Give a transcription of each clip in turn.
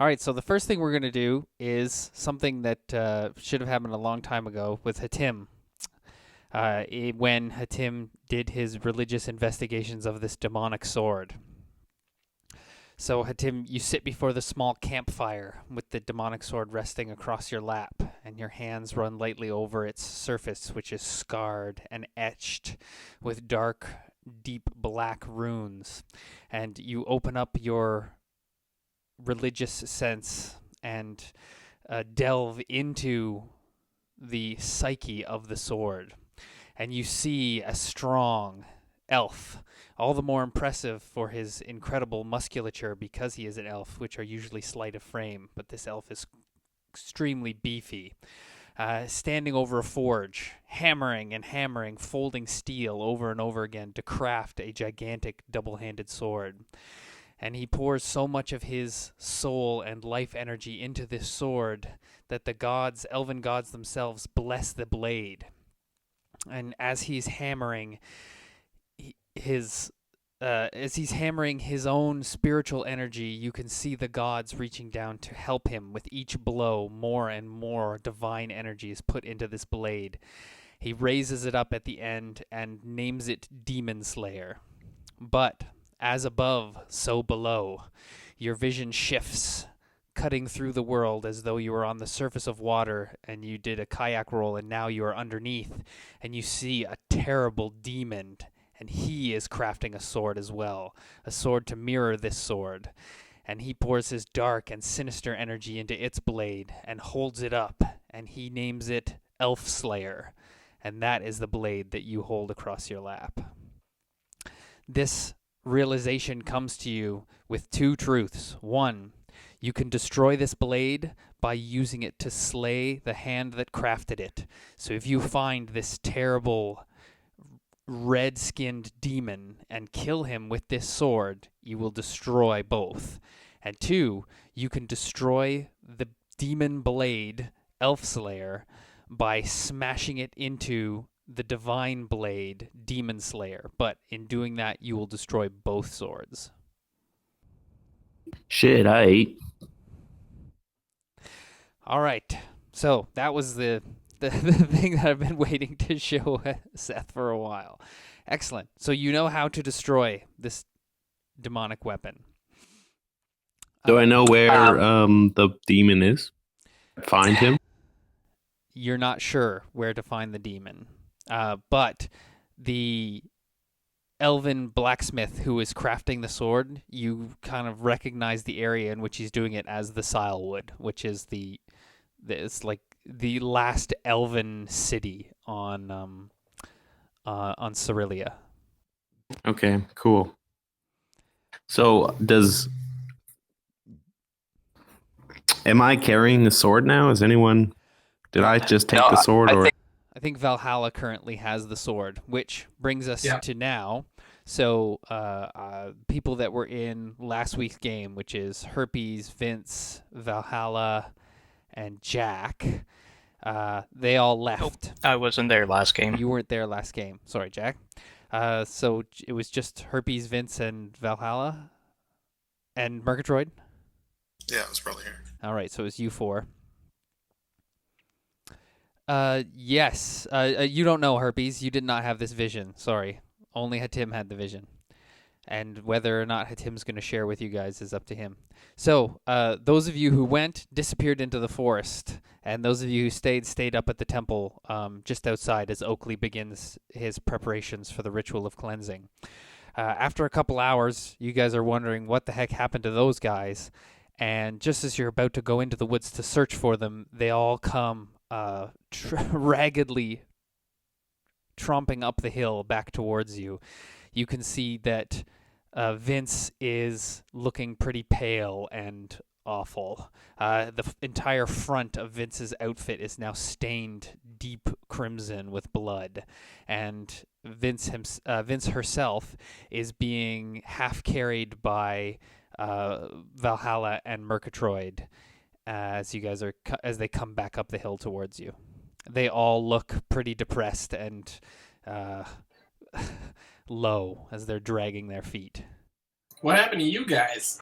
All right, so the first thing we're going to do is something that should have happened a long time ago with Hatim. When Hatim did his religious investigations of this demonic sword. So, Hatim, you sit before the small campfire with the demonic sword resting across your lap, and your hands run lightly over its surface, which is scarred and etched with dark, deep black runes. And you open up your religious sense and delve into the psyche of the sword. And you see a strong elf, all the more impressive for his incredible musculature because he is an elf, which are usually slight of frame, but this elf is extremely beefy. Standing over a forge, hammering and hammering, folding steel over and over again to craft a gigantic double-handed sword. And he pours so much of his soul and life energy into this sword that the gods, elven gods themselves, bless the blade. And as he's hammering his own spiritual energy, you can see the gods reaching down to help him. With each blow, more and more divine energy is put into this blade. He raises it up at the end and names it Demon Slayer. But as above, so below. Your vision shifts, cutting through the world as though you were on the surface of water and you did a kayak roll, and now you are underneath and you see a terrible demon, and he is crafting a sword as well, a sword to mirror this sword. And he pours his dark and sinister energy into its blade and holds it up, and he names it Elf Slayer, and that is the blade that you hold across your lap. This realization comes to you with two truths. One, you can destroy this blade by using it to slay the hand that crafted it. So if you find this terrible red-skinned demon and kill him with this sword, you will destroy both. And two, you can destroy the demon blade, Elf Slayer, by smashing it into the divine blade, Demon Slayer. But in doing that, you will destroy both swords. Shit, I ate. All right. So that was the thing that I've been waiting to show Seth for a while. Excellent. So you know how to destroy this demonic weapon. Do I know where the demon is? Find him? You're not sure where to find the demon. But the elven blacksmith who is crafting the sword, you kind of recognize the area in which he's doing it as the Silewood, which is it's like the last elven city on Cerelia. Okay, cool. So am I carrying the sword now? Is anyone did I just take No, the sword or I think Valhalla currently has the sword, which brings us Yeah. to now. So, people that were in last week's game, which is Herpes, Vince, Valhalla, and Jack, they all left. I wasn't there last game. You weren't there last game. Sorry, Jack. So it was just Herpes, Vince, and Valhalla, and Murgatroyd. Yeah, it was probably here. All right, so it was you four. Yes. You don't know Herpes. You did not have this vision. Sorry. Only Hatim had the vision. And whether or not Hatim's going to share with you guys is up to him. So, those of you who went disappeared into the forest, and those of you who stayed up at the temple just outside as Oakley begins his preparations for the ritual of cleansing. After a couple hours, you guys are wondering what the heck happened to those guys, and just as you're about to go into the woods to search for them, they all come raggedly tromping up the hill back towards you. You can see that Vince is looking pretty pale and awful. The entire front of Vince's outfit is now stained deep crimson with blood, and Vince herself is being half carried by Valhalla and Murgatroyd as they come back up the hill towards you. They all look pretty depressed and low as they're dragging their feet. What happened to you guys?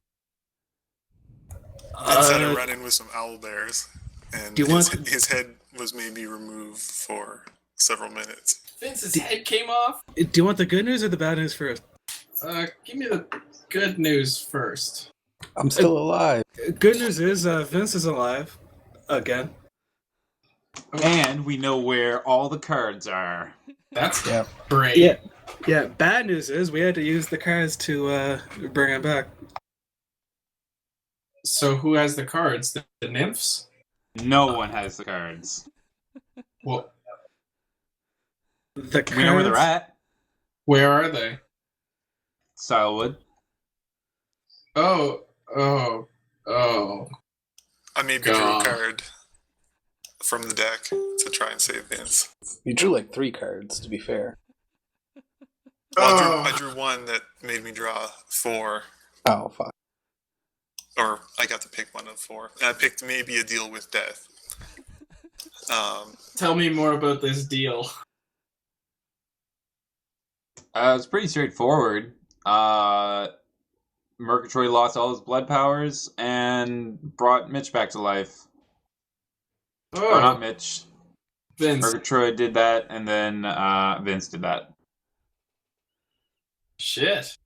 Vince had a run-in with some owl bears, and Do you want- his head was maybe removed for several minutes. Vince's head came off? Do you want the good news or the bad news first? Give me the good news first. I'm still alive. Good news is Vince is alive. Again. And we know where all the cards are. That's Yeah. great. Yeah. Yeah, bad news is we had to use the cards to bring him back. So who has the cards? The nymphs? No one has the cards. Well, The cards? We know where they're at. where are they? Stylewood. Oh. I maybe drew a God. card from the deck to try and save Vince. You drew like 3 cards, to be fair. Well, I drew one that made me draw 4, Oh, fuck. or I got to pick one of 4. And I picked maybe a deal with death. Tell me more about this deal. It's pretty straightforward. Murgatroyd lost all his blood powers and brought Mitch back to life. Or not Mitch. Vince. Murgatroyd did that, and then Vince did that. Shit.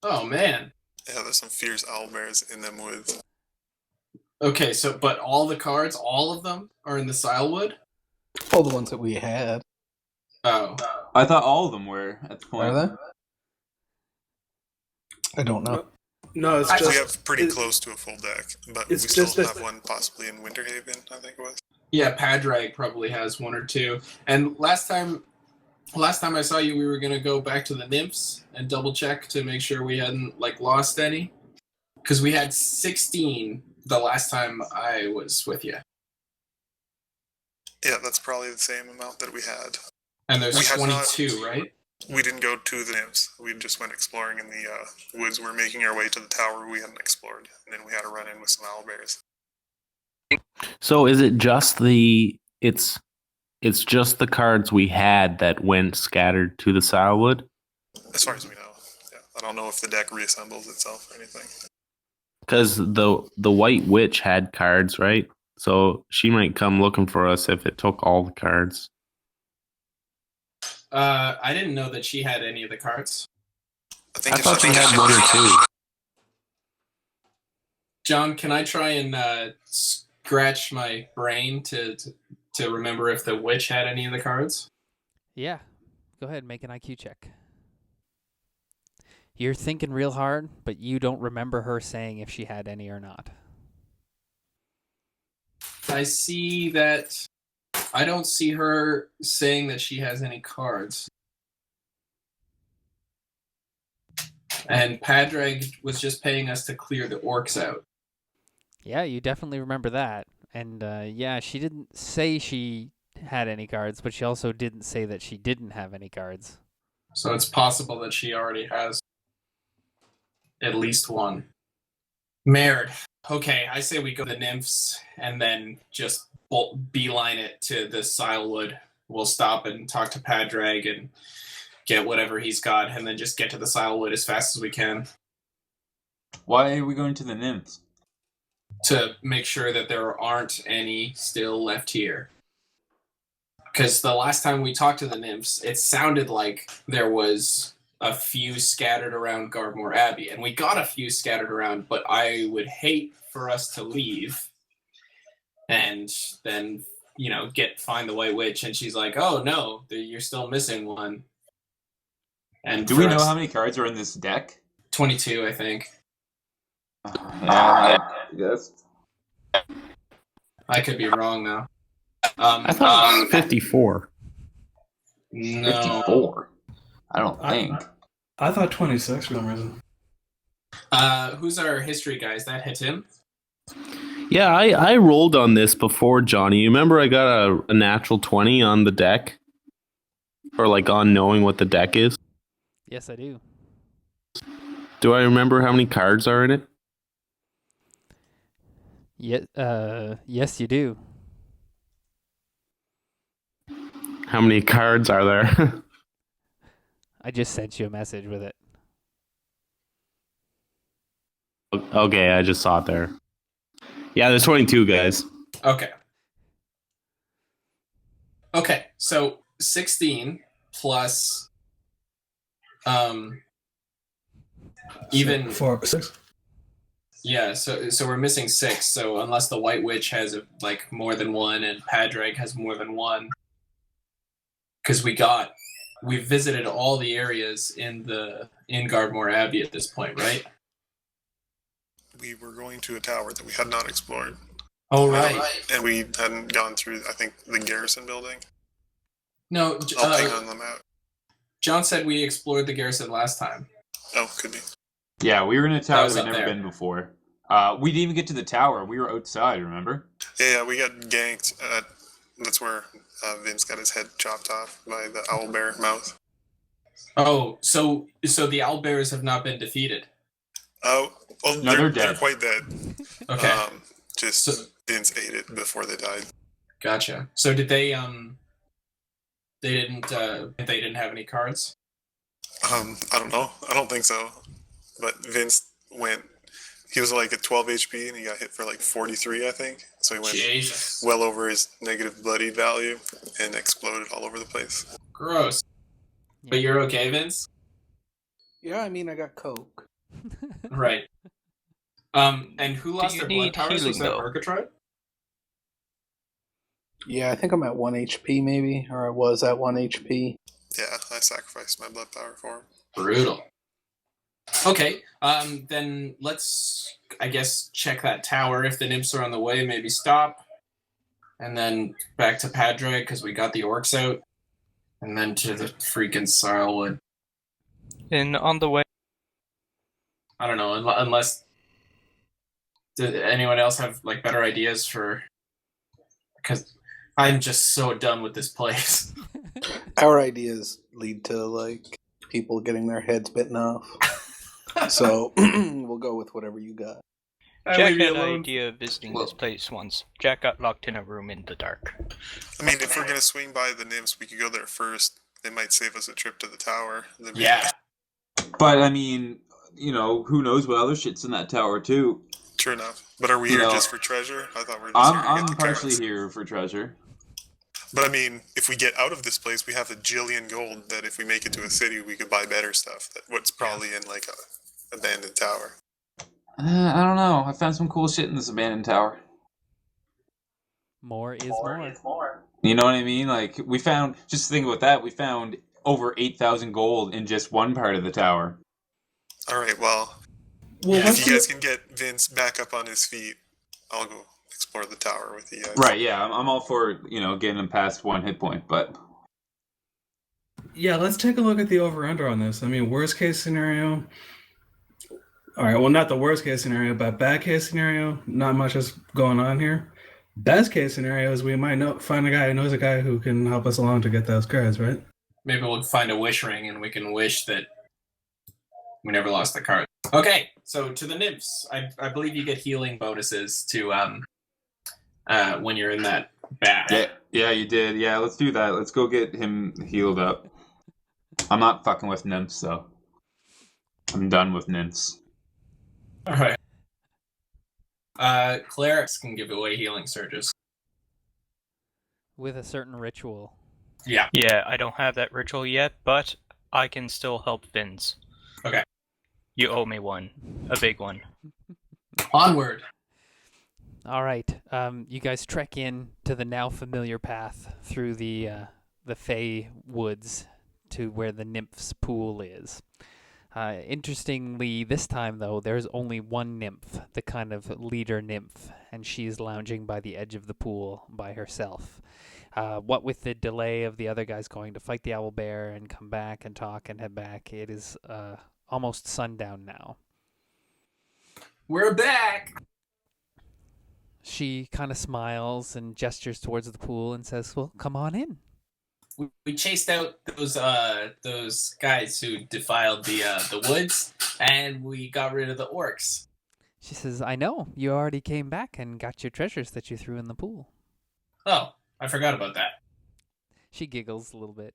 Oh, man. Yeah, there's some fierce owlbears in them woods. Okay, so, but all the cards, all of them, are in the Silewood? All the ones that we had. Oh. I thought all of them were at the point. Are they? I don't know. No, it's We just have pretty it- close to a full deck, but we it's still just that- have one possibly in Winterhaven, I think it was. Yeah, Padrag probably has 1 or 2. And last time I saw you, we were going to go back to the nymphs and double check to make sure we hadn't, lost any. Because we had 16 the last time I was with you. Yeah, that's probably the same amount that we had. And there's We had 22, right? We didn't go to the nymphs. We just went exploring in the woods. We were making our way to the tower we hadn't explored, and then we had a run-in with some owlbears. So is it just it's just the cards we had that went scattered to the Silewood? As far as we know. Yeah. I don't know if the deck reassembles itself or anything. Because the White Witch had cards, right? So she might come looking for us if it took all the cards. I didn't know that she had any of the cards. I think I thought she had 1 or 2. John, can I try and scratch my brain to remember if the witch had any of the cards? Yeah. Go ahead, make an IQ check. You're thinking real hard, but you don't remember her saying if she had any or not. I see that. I don't see her saying that she has any cards. And Padrag was just paying us to clear the orcs out. Yeah, you definitely remember that. And yeah, she didn't say she had any cards, but she also didn't say that she didn't have any cards. So it's possible that she already has at least one. Merd. Okay, I say we go to the nymphs and then just beeline it to the Silewood. We'll stop and talk to Padrag and get whatever he's got, and then just get to the Silewood as fast as we can Why are we going to the nymphs? to make sure that there aren't any still left here. Because the last time we talked to the nymphs, it sounded like there was a few scattered around Guardmore Abbey, and we got a few scattered around, but I would hate for us to leave and then, find the White Witch, and she's like, oh no, you're still missing one. And Do we know how many cards are in this deck? 22, I think. Yeah, I guess. I could be wrong, though. I thought it was 54. No. 54. I don't think. I thought 26 for some reason. Who's our history guy? Is that him? Yeah, I rolled on this before, Johnny. You remember I got a natural 20 on the deck? Or on knowing what the deck is? Yes, I do. Do I remember how many cards are in it? Yes, you do. How many cards are there? I just sent you a message with it. Okay, I just saw it there. Yeah, there's 22 guys. Okay. Okay, so 16 plus even 4, 6. yeah, so we're missing 6. So unless the White Witch has like more than one and Padrag has more than one, because we've visited all the areas in Guardmore Abbey at this point, right? We were going to a tower that we had not explored. Oh right. And we hadn't gone through, I think, the garrison building. No, I'll ping on the map. John said we explored the garrison last time. Oh, could be. Yeah, we were in a tower was we'd up never there. been before. We didn't even get to the tower. We were outside, remember? Yeah, we got ganked. That's where Vince got his head chopped off by the owlbear mouth. Oh, so the owlbears have not been defeated. Oh, well, No, they're dead. They're quite dead. Okay. Just Vince ate it before they died. Gotcha. So did they they didn't have any cards? I don't know. I don't think so. But Vince went. He was like at 12 HP and he got hit for like 43, I think. So he went Jesus. well over his negative bloodied value and exploded all over the place. Gross. Yeah. But you're okay, Vince? Yeah, I mean, I got coke. Right. And who lost you their blood need powers? Was healing, that though? Murgatroyd? Yeah, I think I'm at 1 HP maybe, or I was at 1 HP. Yeah, I sacrificed my blood power for him. Brutal. Okay, then let's, I guess, check that tower. If the nymphs are on the way, maybe stop. And then back to Padrag, because we got the orcs out. And then to the freaking Sarlwood. And on the way, I don't know, unless... Did anyone else have, like, better ideas for... Because I'm just so done with this place. Our ideas lead to, like, people getting their heads bitten off. So, we'll go with whatever you got. Jack had an idea of visiting this place once. Jack got locked in a room in the dark. I mean, if we're going to swing by the nymphs, we could go there first. They might save us a trip to the tower. Yeah. But, I mean, you know, who knows what other shit's in that tower, too. True enough. But are we You here know, just for treasure? I thought we were just here to I'm get the partially carrots. here for treasure. But I mean, if we get out of this place, we have a jillion gold that if we make it to a city, we could buy better stuff. What's probably in like a abandoned tower. I don't know. I found some cool shit in this abandoned tower. More is more. You know what I mean? Like, we found, just think about that, we found over 8,000 gold in just one part of the tower. All right, well, Well, if you guys can get Vince back up on his feet, I'll go explore the tower with you guys. Right, yeah, I'm all for, you know, getting him past 1 hit point, but... Yeah, let's take a look at the over-under on this. I mean, worst case scenario. All right, well, not the worst case scenario, but bad case scenario, not much is going on here. Best case scenario is we might find a guy who knows a guy who can help us along to get those cards, right? Maybe we'll find a wish ring and we can wish that we never lost the card. Okay, so to the nymphs, I believe you get healing bonuses to when you're in that bath. Yeah, you did. Yeah, let's do that. Let's go get him healed up. I'm not fucking with nymphs, so... I'm done with nymphs. All right. Clerics can give away healing surges. With a certain ritual. Yeah. Yeah, I don't have that ritual yet, but I can still help Vince. Okay. You owe me one. A big one. Onward. All right. You guys trek in to the now familiar path through the Fey woods to where the nymph's pool is. Interestingly, this time, though, there's only one nymph, the kind of leader nymph, and she's lounging by the edge of the pool by herself. What with the delay of the other guys going to fight the owlbear and come back and talk and head back, it is almost sundown now. We're back! She kind of smiles and gestures towards the pool and says, well, come on in. We chased out those guys who defiled the woods, and we got rid of the orcs. She says, I know. You already came back and got your treasures that you threw in the pool. Oh, I forgot about that. She giggles a little bit.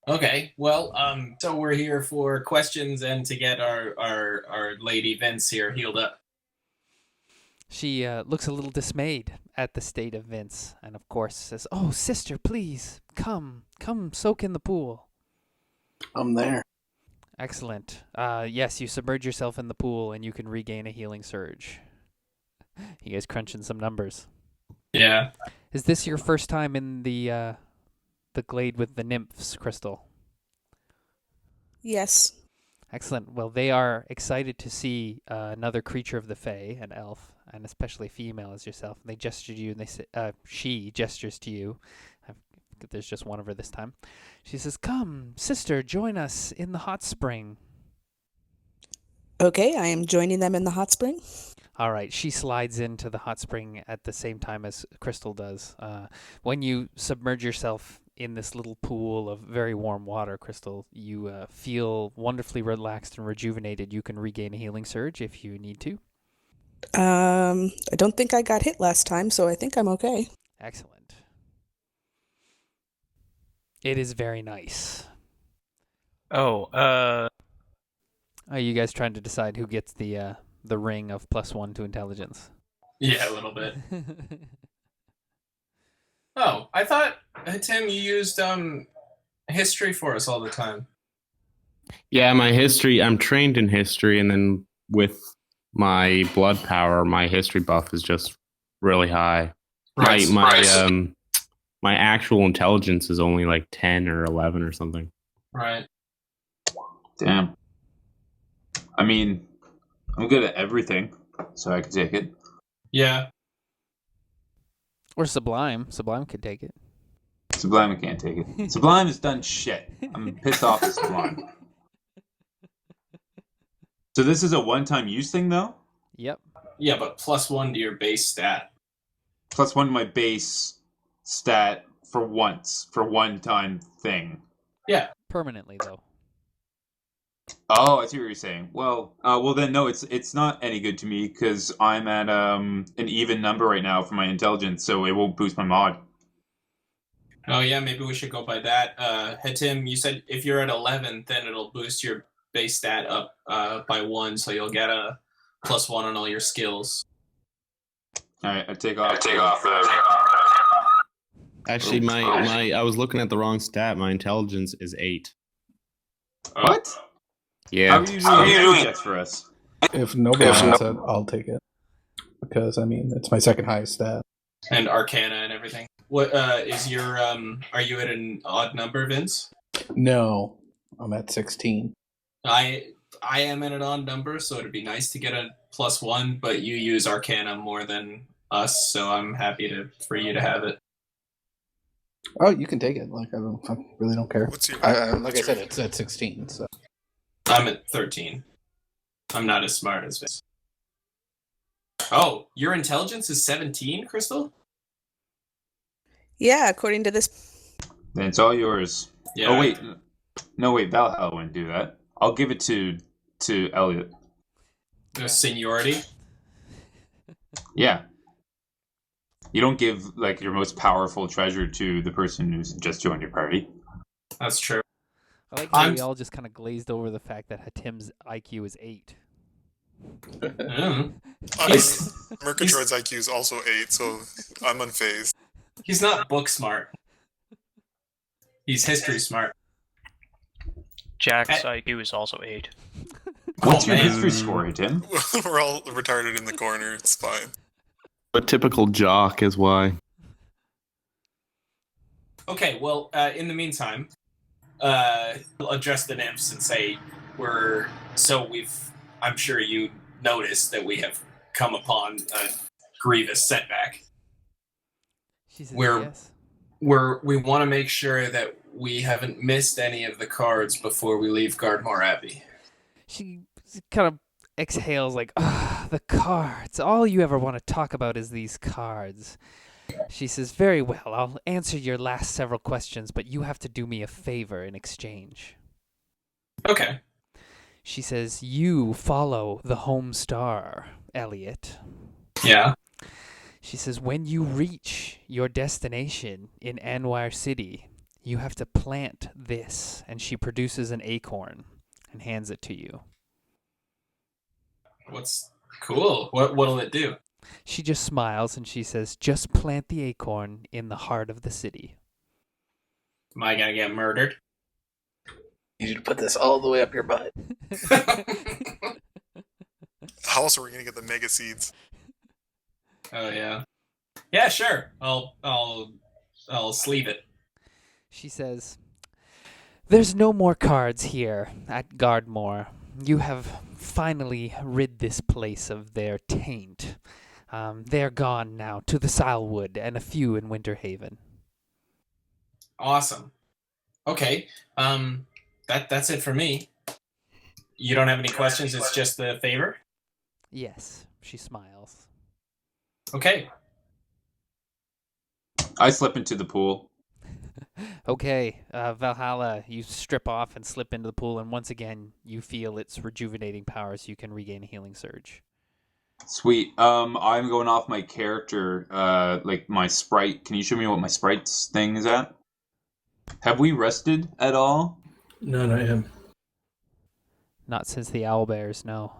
Okay, well, so we're here for questions and to get our lady Vince here healed up. She looks a little dismayed at the state of Vince, and of course says, "Oh, sister, please, come soak in the pool." I'm there. Excellent. Yes, you submerge yourself in the pool, and you can regain a healing surge. You guys crunching some numbers. Yeah. Is this your first time in the glade with the nymphs, Crystal? Yes. Excellent. Well, they are excited to see another creature of the Fae, an elf, and especially female as yourself. They gesture to you, and she gestures to you. There's just one of her this time. She says, "Come, sister, join us in the hot spring." Okay, I am joining them in the hot spring. All right. She slides into the hot spring at the same time as Crystal does. When you submerge yourself in this little pool of very warm water, Crystal, you feel wonderfully relaxed and rejuvenated. You can regain a healing surge if you need to. I don't think I got hit last time, so I think I'm okay. Excellent. It is very nice. Oh, Are you guys trying to decide who gets the ring of +1 to intelligence? Yeah, a little bit. Oh, I thought, Tim, you used history for us all the time. Yeah, my history, I'm trained in history, and then with my blood power, my history buff is just really high. Right. My actual intelligence is only like 10 or 11 or something. Right. Damn. I mean, I'm good at everything, so I can take it. Yeah. Or Sublime. Sublime could take it. Sublime can't take it. Sublime has done shit. I'm pissed off at Sublime. So this is a one-time use thing, though? Yep. Yeah, but +1 to your base stat. +1 to my base stat for one-time thing. Yeah. Permanently, though. Oh, I see what you're saying. Well, then no, it's not any good to me because I'm at an even number right now for my intelligence, so it won't boost my mod. Oh, yeah, maybe we should go by that. Hey, Tim, you said if you're at 11, then it'll boost your base stat up by 1, so you'll get a +1 on all your skills. All right, I take off. Actually, my I was looking at the wrong stat. My intelligence is 8. What? Yeah. How are you doing checks for us? If nobody wants it, I'll take it. Because, I mean, it's my second highest stat. And Arcana and everything. What is your are you at an odd number, Vince? No, I'm at 16. I am at an odd number, so it'd be nice to get a +1, but you use Arcana more than us, so I'm happy for you to have it. Oh, you can take it. Like, I really don't care. What's your Like I said, it's at 16, so. I'm at 13. I'm not as smart as Vince. Oh, your intelligence is 17, Crystal? Yeah, according to this. Then it's all yours. Yeah. Oh wait, no wait, Valhalla wouldn't do that. I'll give it to Elliot. The seniority? Yeah. You don't give like your most powerful treasure to the person who's just joined your party. That's true. I like how we all just kind of glazed over the fact that Hatim's IQ is 8. Honestly, Murgatroyd's IQ is also 8, so I'm unfazed. He's not book smart. He's history smart. Jack's IQ is also 8. What's your man. history score, Tim? We're all retarded in the corner. It's fine. A typical jock is why. Okay, well, in the meantime, we'll address the nymphs and say I'm sure you noticed that we have come upon a grievous setback. She says Yes. We want to make sure that we haven't missed any of the cards before we leave Guardmore Abbey. She kind of exhales like, the cards. All you ever want to talk about is these cards. She says, very well, I'll answer your last several questions, but you have to do me a favor in exchange. Okay. She says, you follow the home star, Elliot. Yeah. She says, when you reach your destination in Anwar City, you have to plant this. And she produces an acorn and hands it to you. What's cool? What'll it do? She just smiles and she says, "Just plant the acorn in the heart of the city." Am I gonna get murdered? You need to put this all the way up your butt. How else are we gonna get the mega seeds? Oh yeah. Yeah, sure. I'll sleeve it. She says, "There's no more cards here at Guardmore. You have finally rid this place of their taint. They're gone now to the Salwood and a few in Winterhaven." Awesome. Okay. That's it for me. You don't have any questions? It's just the favor? Yes, she smiles. Okay. I slip into the pool. Okay, Valhalla, you strip off and slip into the pool, and once again, you feel its rejuvenating power, so you can regain a healing surge. Sweet. I'm going off my character, like my sprite. Can you show me what my sprite's thing is at? Have we rested at all? No, not yet. Not since the owlbears, no.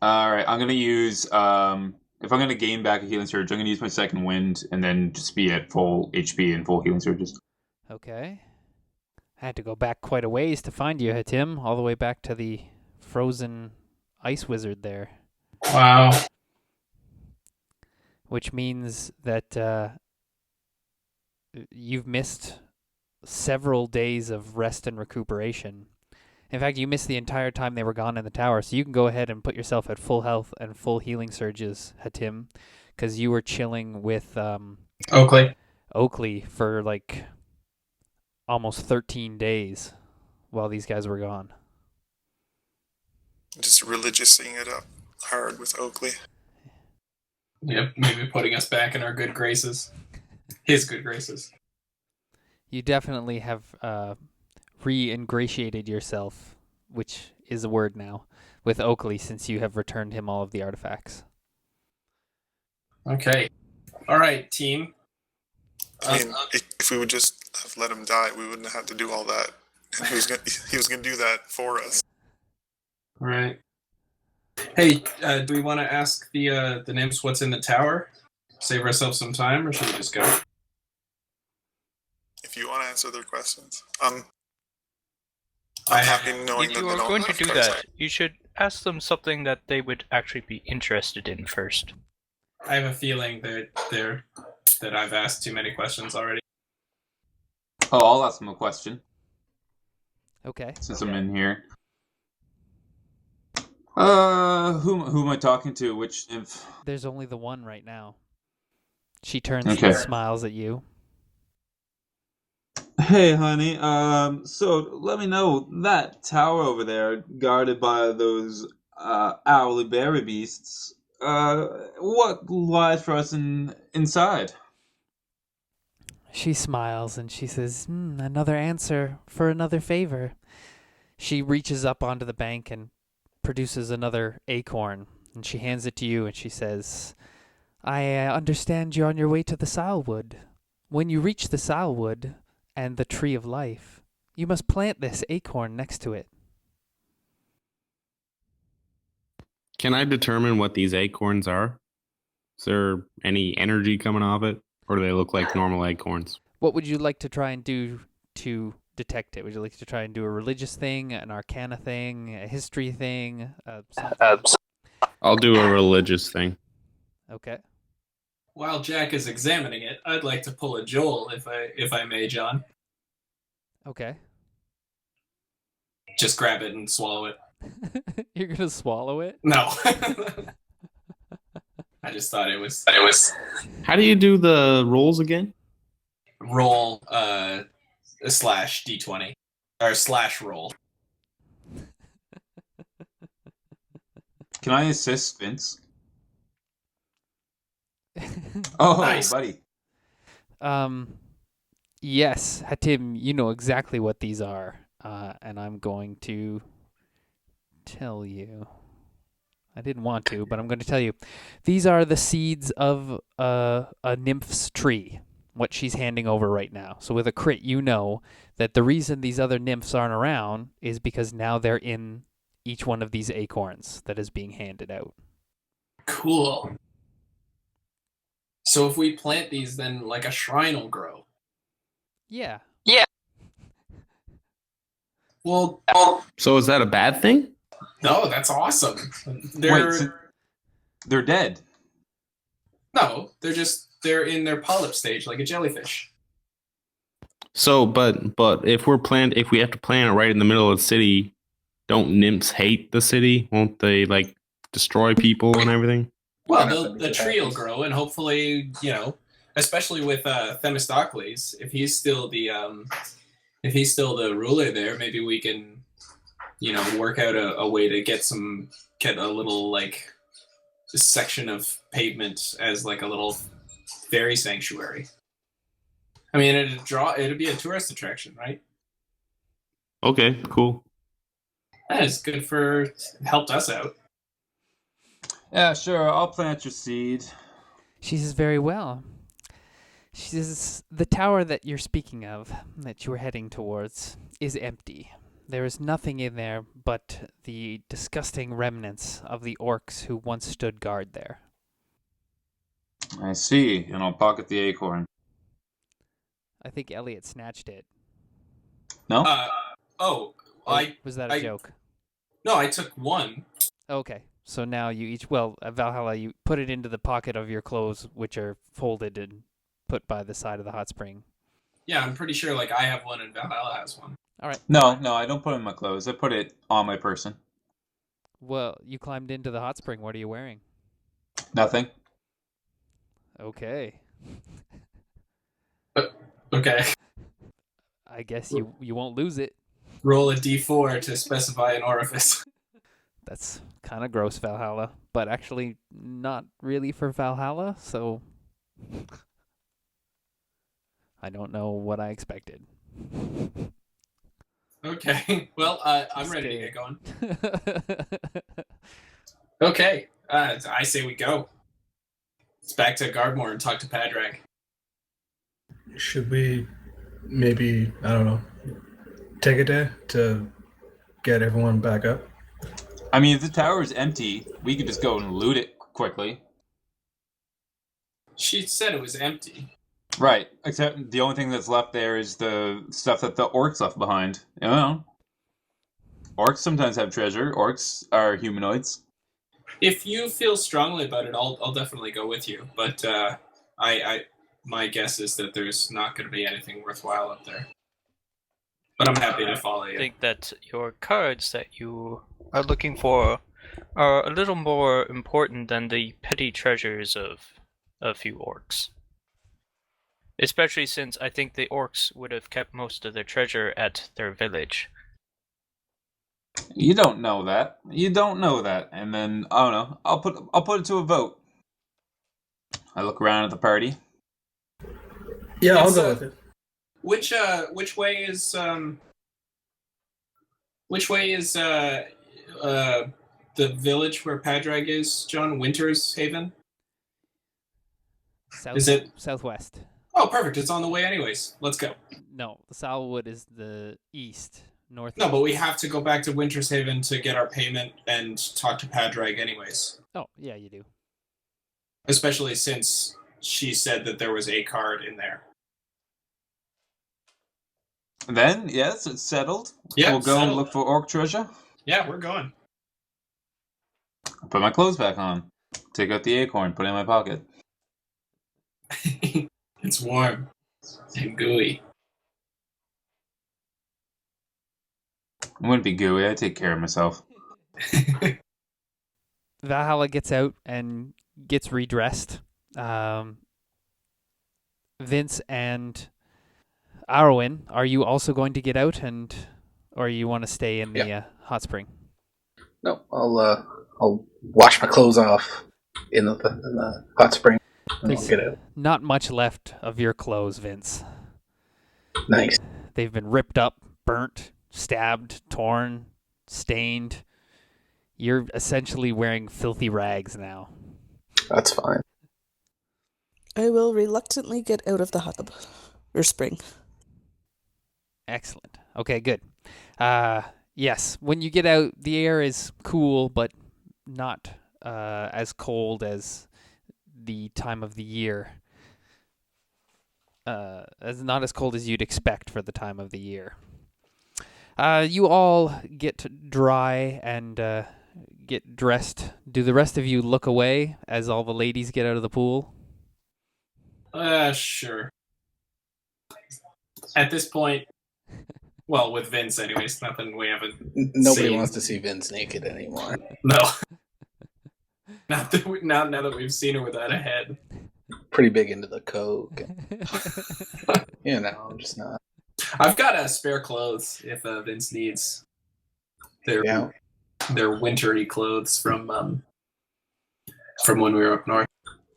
Alright, I'm gonna use, if I'm gonna gain back a healing surge, I'm gonna use my second wind, and then just be at full HP and full healing surges. Okay. I had to go back quite a ways to find you, Hatim, all the way back to the frozen ice wizard there. Wow. Which means that you've missed several days of rest and recuperation. In fact, you missed the entire time they were gone in the tower, so you can go ahead and put yourself at full health and full healing surges, Hatim, because you were chilling with Oakley for like almost 13 days while these guys were gone. Just religiousing it up hard with Oakley. Yep, maybe putting us back in our good graces. His good graces. You definitely have re-ingratiated yourself, which is a word now, with Oakley since you have returned him all of the artifacts. Okay. All right, team. I mean, if we would just have let him die, we wouldn't have had to do all that. And he was gonna do that for us. Right. Hey, do we want to ask the nymphs what's in the tower? Save ourselves some time, or should we just go? If you want to answer their questions, I'm happy knowing If that you they are don't going to have do cards. that, you should ask them something that they would actually be interested in first. I have a feeling that I've asked too many questions already. Oh, I'll ask him a question. Okay. Since I'm in here. Who am I talking to? Which nymph? There's only the one right now. She turns Okay. and smiles at you. Hey, honey. So let me know that tower over there, guarded by those owly berry beasts. What lies for us inside? She smiles and she says, "Another answer for another favor." She reaches up onto the bank and produces another acorn, and she hands it to you, and she says, "I understand you're on your way to the Salwood. When you reach the Salwood and the Tree of Life, you must plant this acorn next to it." Can I determine what these acorns are? Is there any energy coming off it? Or do they look like normal acorns? What would you like to try and do to detect it? Would you like to try and do a religious thing, an arcana thing, a history thing? Something? I'll do a religious thing. Okay. While Jack is examining it, I'd like to pull a Joel, if I may, John. Okay. Just grab it and swallow it. You're going to swallow it? No. I just thought it was. How do you do the rolls again? Roll slash d20 or slash roll. Can I assist Vince? Oh, Nice. buddy. Yes, Hatim, you know exactly what these are, and I'm going to tell you. I didn't want to, but I'm going to tell you. These are the seeds of a nymph's tree, what she's handing over right now. So with a crit, you know that the reason these other nymphs aren't around is because now they're in each one of these acorns that is being handed out. Cool. So if we plant these, then like a shrine will grow. Yeah. Well, So is that a bad thing? no, that's awesome. They're dead. No, they're in their polyp stage like a jellyfish. So, but if we have to plant it right in the middle of the city, don't nymphs hate the city? Won't they like destroy people and everything? Well, the tree will grow, and hopefully, especially with Themistocles, if he's still the ruler there, maybe we can, work out a way to get a little like section of pavement as like a little fairy sanctuary. I mean, it'd be a tourist attraction, right? Okay, cool. That is good helped us out. Yeah, sure. I'll plant your seed. She says, very well. She says, the tower that you're speaking of, that you were heading towards, is empty. There is nothing in there but the disgusting remnants of the orcs who once stood guard there. I see, and I'll pocket the acorn. I think Elliot snatched it. No? Was that a joke? No, I took one. Okay, so now you each... Well, Valhalla, you put it into the pocket of your clothes, which are folded and put by the side of the hot spring. Yeah, I'm pretty sure like I have one and Valhalla has one. All right. No, I don't put it in my clothes. I put it on my person. Well, you climbed into the hot spring. What are you wearing? Nothing. Okay. Okay. I guess you won't lose it. Roll a d4 to specify an orifice. That's kind of gross, Valhalla, but actually not really for Valhalla, so I don't know what I expected. Okay, well, I'm ready to get going. Okay, I say we go. It's back to Guardmore and talk to Padrag. Should we maybe, I don't know, take a day to get everyone back up? I mean, if the tower is empty, we could just go and loot it quickly. She said it was empty. Right, except the only thing that's left there is the stuff that the orcs left behind. You know? Orcs sometimes have treasure. Orcs are humanoids. If you feel strongly about it, I'll definitely go with you. But my guess is that there's not going to be anything worthwhile up there. But I'm happy to follow you. I think that your cards that you are looking for are a little more important than the petty treasures of a few orcs. Especially since I think the orcs would have kept most of their treasure at their village. You don't know that. And then I don't know. I'll put it to a vote. I look around at the party. Yeah, I'll go with it. Which way is the village where Padrag is, John? Winterhaven? Is it southwest? Oh, perfect. It's on the way anyways. Let's go. No, the Salwood is the east, north. No, but we have to go back to Winterhaven to get our payment and talk to Padrag anyways. Oh, yeah, you do. Especially since she said that there was a card in there. Then, yes, it's settled. Yeah, we'll go and look for orc treasure. Yeah, we're going. I'll put my clothes back on. Take out the acorn, put it in my pocket. It's warm and gooey. I wouldn't be gooey. I take care of myself. Valhalla gets out and gets redressed. Vince and Arwen, are you also going to get out, or you want to stay in the hot spring? No, I'll wash my clothes off in the hot spring. And I'll get out. Not much left of your clothes, Vince. Nice. They've been ripped up, burnt, stabbed, torn, stained. You're essentially wearing filthy rags now. That's fine. I will reluctantly get out of the hot or spring. Excellent. Okay, good. Yes, when you get out, the air is cool, but not as cold as the time of the year. As not as cold as you'd expect for the time of the year. You all get dry and get dressed. Do the rest of you look away as all the ladies get out of the pool? Sure. At this point, well, with Vince anyways, nothing we haven't Nobody seen. wants to see Vince naked anymore. No. Now that we've seen her without a head. Pretty big into the coke. I'm just not. I've got spare clothes if Vince needs. They're wintry clothes from when we were up north.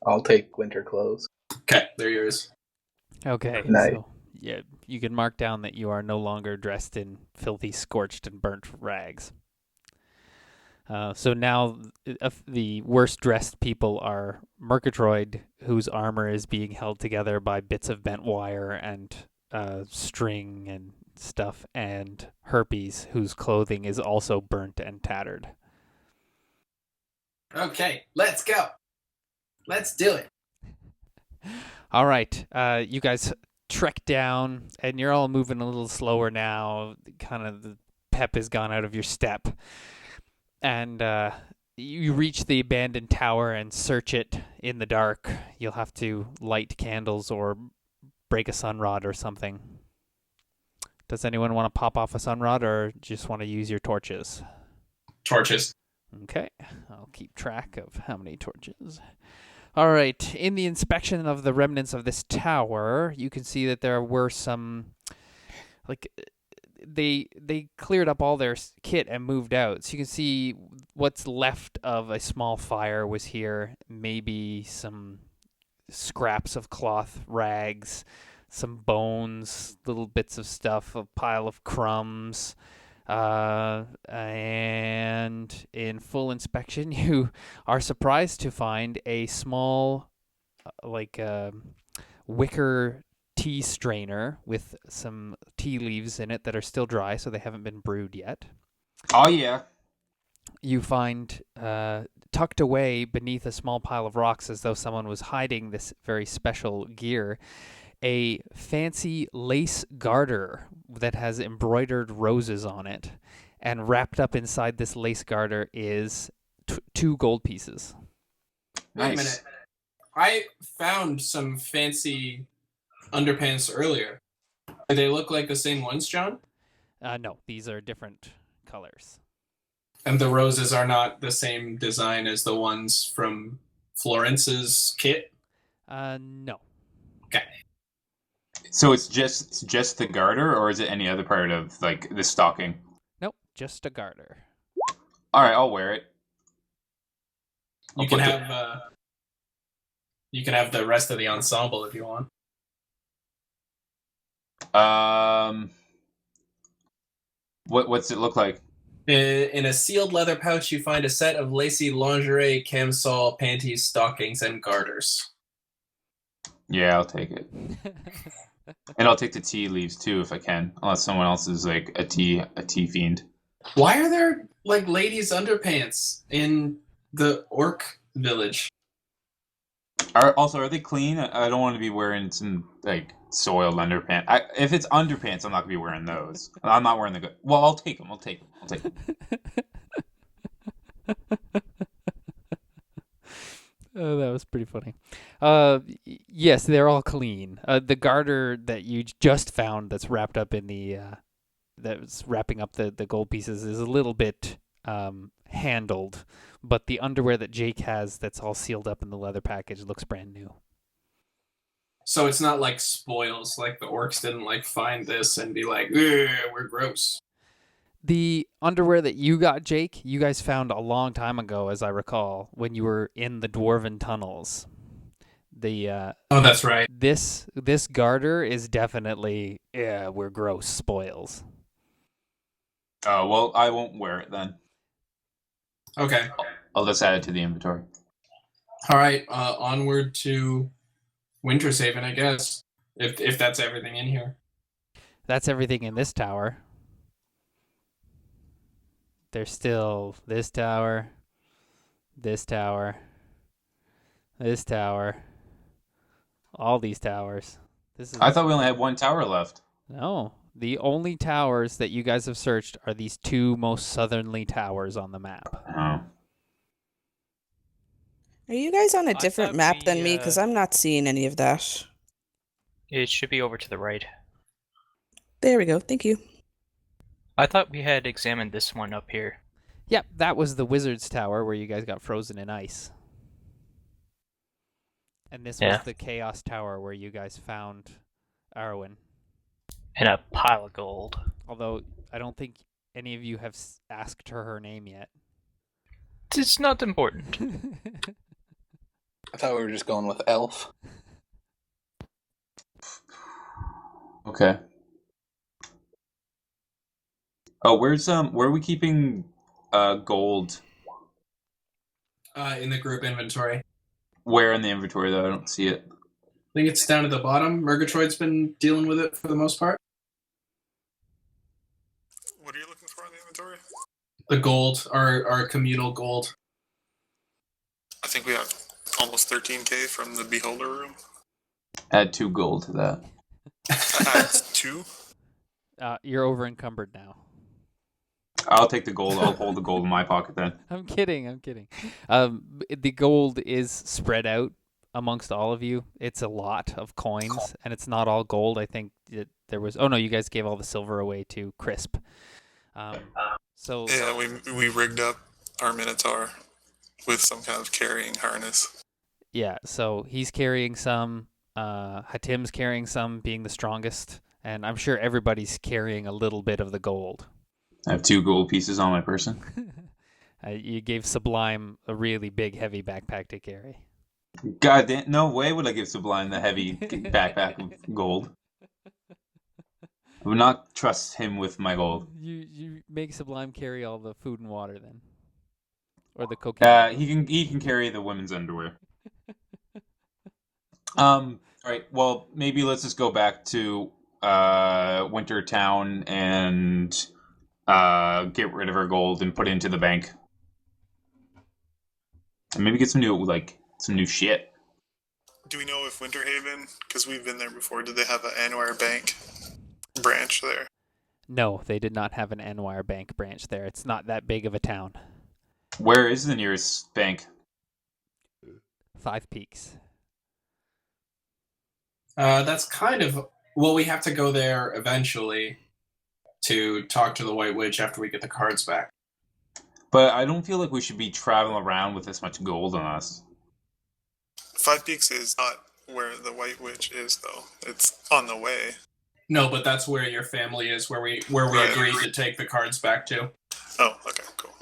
I'll take winter clothes. Okay, they're yours. Okay, Nice. so yeah, you can mark down that you are no longer dressed in filthy, scorched, and burnt rags. So now the worst dressed people are Murgatroyd, whose armor is being held together by bits of bent wire and string and stuff, and Herpes, whose clothing is also burnt and tattered. Okay, let's go. Let's do it. All right, you guys trek down, and you're all moving a little slower now. Kind of the pep has gone out of your step. And you reach the abandoned tower and search it in the dark. You'll have to light candles or break a sunrod or something. Does anyone want to pop off a sunrod or just want to use your torches? Torches. Okay, I'll keep track of how many torches. All right, in the inspection of the remnants of this tower, you can see that there were some, they cleared up all their kit and moved out. So you can see what's left of a small fire was here. Maybe some scraps of cloth, rags, some bones, little bits of stuff, a pile of crumbs. And in full inspection, you are surprised to find a small, wicker tea strainer with some tea leaves in it that are still dry, so they haven't been brewed yet. Oh, yeah. You find tucked away beneath a small pile of rocks, as though someone was hiding this very special gear, a fancy lace garter that has embroidered roses on it, and wrapped up inside this lace garter is 2 gold pieces. Wait a minute. I found some fancy underpants earlier. Do they look like the same ones, John? No, these are different colors. And the roses are not the same design as the ones from Florence's kit? No. Okay. So it's just the garter, or is it any other part of the stocking? Nope, just a garter. All right, I'll wear it. You can have the rest of the ensemble if you want. What's it look like? In a sealed leather pouch, you find a set of lacy lingerie, camisole, panties, stockings, and garters. Yeah, I'll take it. And I'll take the tea leaves too if I can, unless someone else is a tea fiend. Why are there ladies' underpants in the orc village? Are they clean? I don't want to be wearing some soiled underpants. If it's underpants, I'm not gonna be wearing those. I'm not wearing the good. Well, I'll take them. Oh, that was pretty funny. Yes, they're all clean. The garter that you just found that's wrapped up in the that's wrapping up the gold pieces is a little bit handled, but the underwear that Jake has that's all sealed up in the leather package looks brand new. So it's not like spoils, like the orcs didn't find this and be like, we're gross. The underwear that you got, Jake, you guys found a long time ago, as I recall, when you were in the dwarven tunnels. Oh, that's right. This garter is definitely, we're gross spoils. Oh, well, I won't wear it then. Okay. I'll just add it to the inventory. All right, onward to Winterhaven, I guess, if that's everything in here. That's everything in this tower. There's still this tower, This tower. This tower. All these towers. This is I thought we only had one tower left. No. The only towers that you guys have searched are these two most southerly towers on the map. Oh. Are you guys on a I different thought map we, than me? Because I'm not seeing any of that. It should be over to the right. There we go. Thank you. I thought we had examined this one up here. Yep, that was the Wizard's Tower where you guys got frozen in ice. And this Yeah. was the Chaos Tower where you guys found Arwen. And a pile of gold. Although, I don't think any of you have asked her name yet. It's not important. I thought we were just going with elf. Okay. Oh, where are we keeping gold? In the group inventory. Where in the inventory though? I don't see it. I think it's down at the bottom. Murgatroyd's been dealing with it for the most part. What are you looking for in the inventory? The gold, our communal gold. I think we have almost 13k from the Beholder room. Add 2 gold to that. That's 2. You're over encumbered now. I'll take the gold. I'll hold the gold in my pocket then. I'm kidding. The gold is spread out amongst all of you. It's a lot of coins, and it's not all gold. I think there was... Oh, no, you guys gave all the silver away to Crisp. So Yeah, we rigged up our Minotaur with some kind of carrying harness. Yeah, so he's carrying some. Hatim's carrying some, being the strongest. And I'm sure everybody's carrying a little bit of the gold. I have 2 gold pieces on my person. You gave Sublime a really big, heavy backpack to carry. God damn, no way would I give Sublime the heavy backpack of gold. I would not trust him with my gold. You make Sublime carry all the food and water then, or the cocaine. He can carry the women's underwear. All right. Well, maybe let's just go back to Winter Town and get rid of our gold and put it into the bank, and maybe get some new shit. Do we know if Winterhaven, because we've been there before, did they have an Anwar Bank branch there? No, they did not have an Anwar Bank branch there. It's not that big of a town. Where is the nearest bank? 5 Peaks. That's kind of... Well, we have to go there eventually to talk to the White Witch after we get the cards back. But I don't feel like we should be traveling around with this much gold on us. 5 Peaks is not where the White Witch is, though. It's on the way. No, but that's where your family is, where we Right. agreed to take the cards back to. Oh, okay, cool.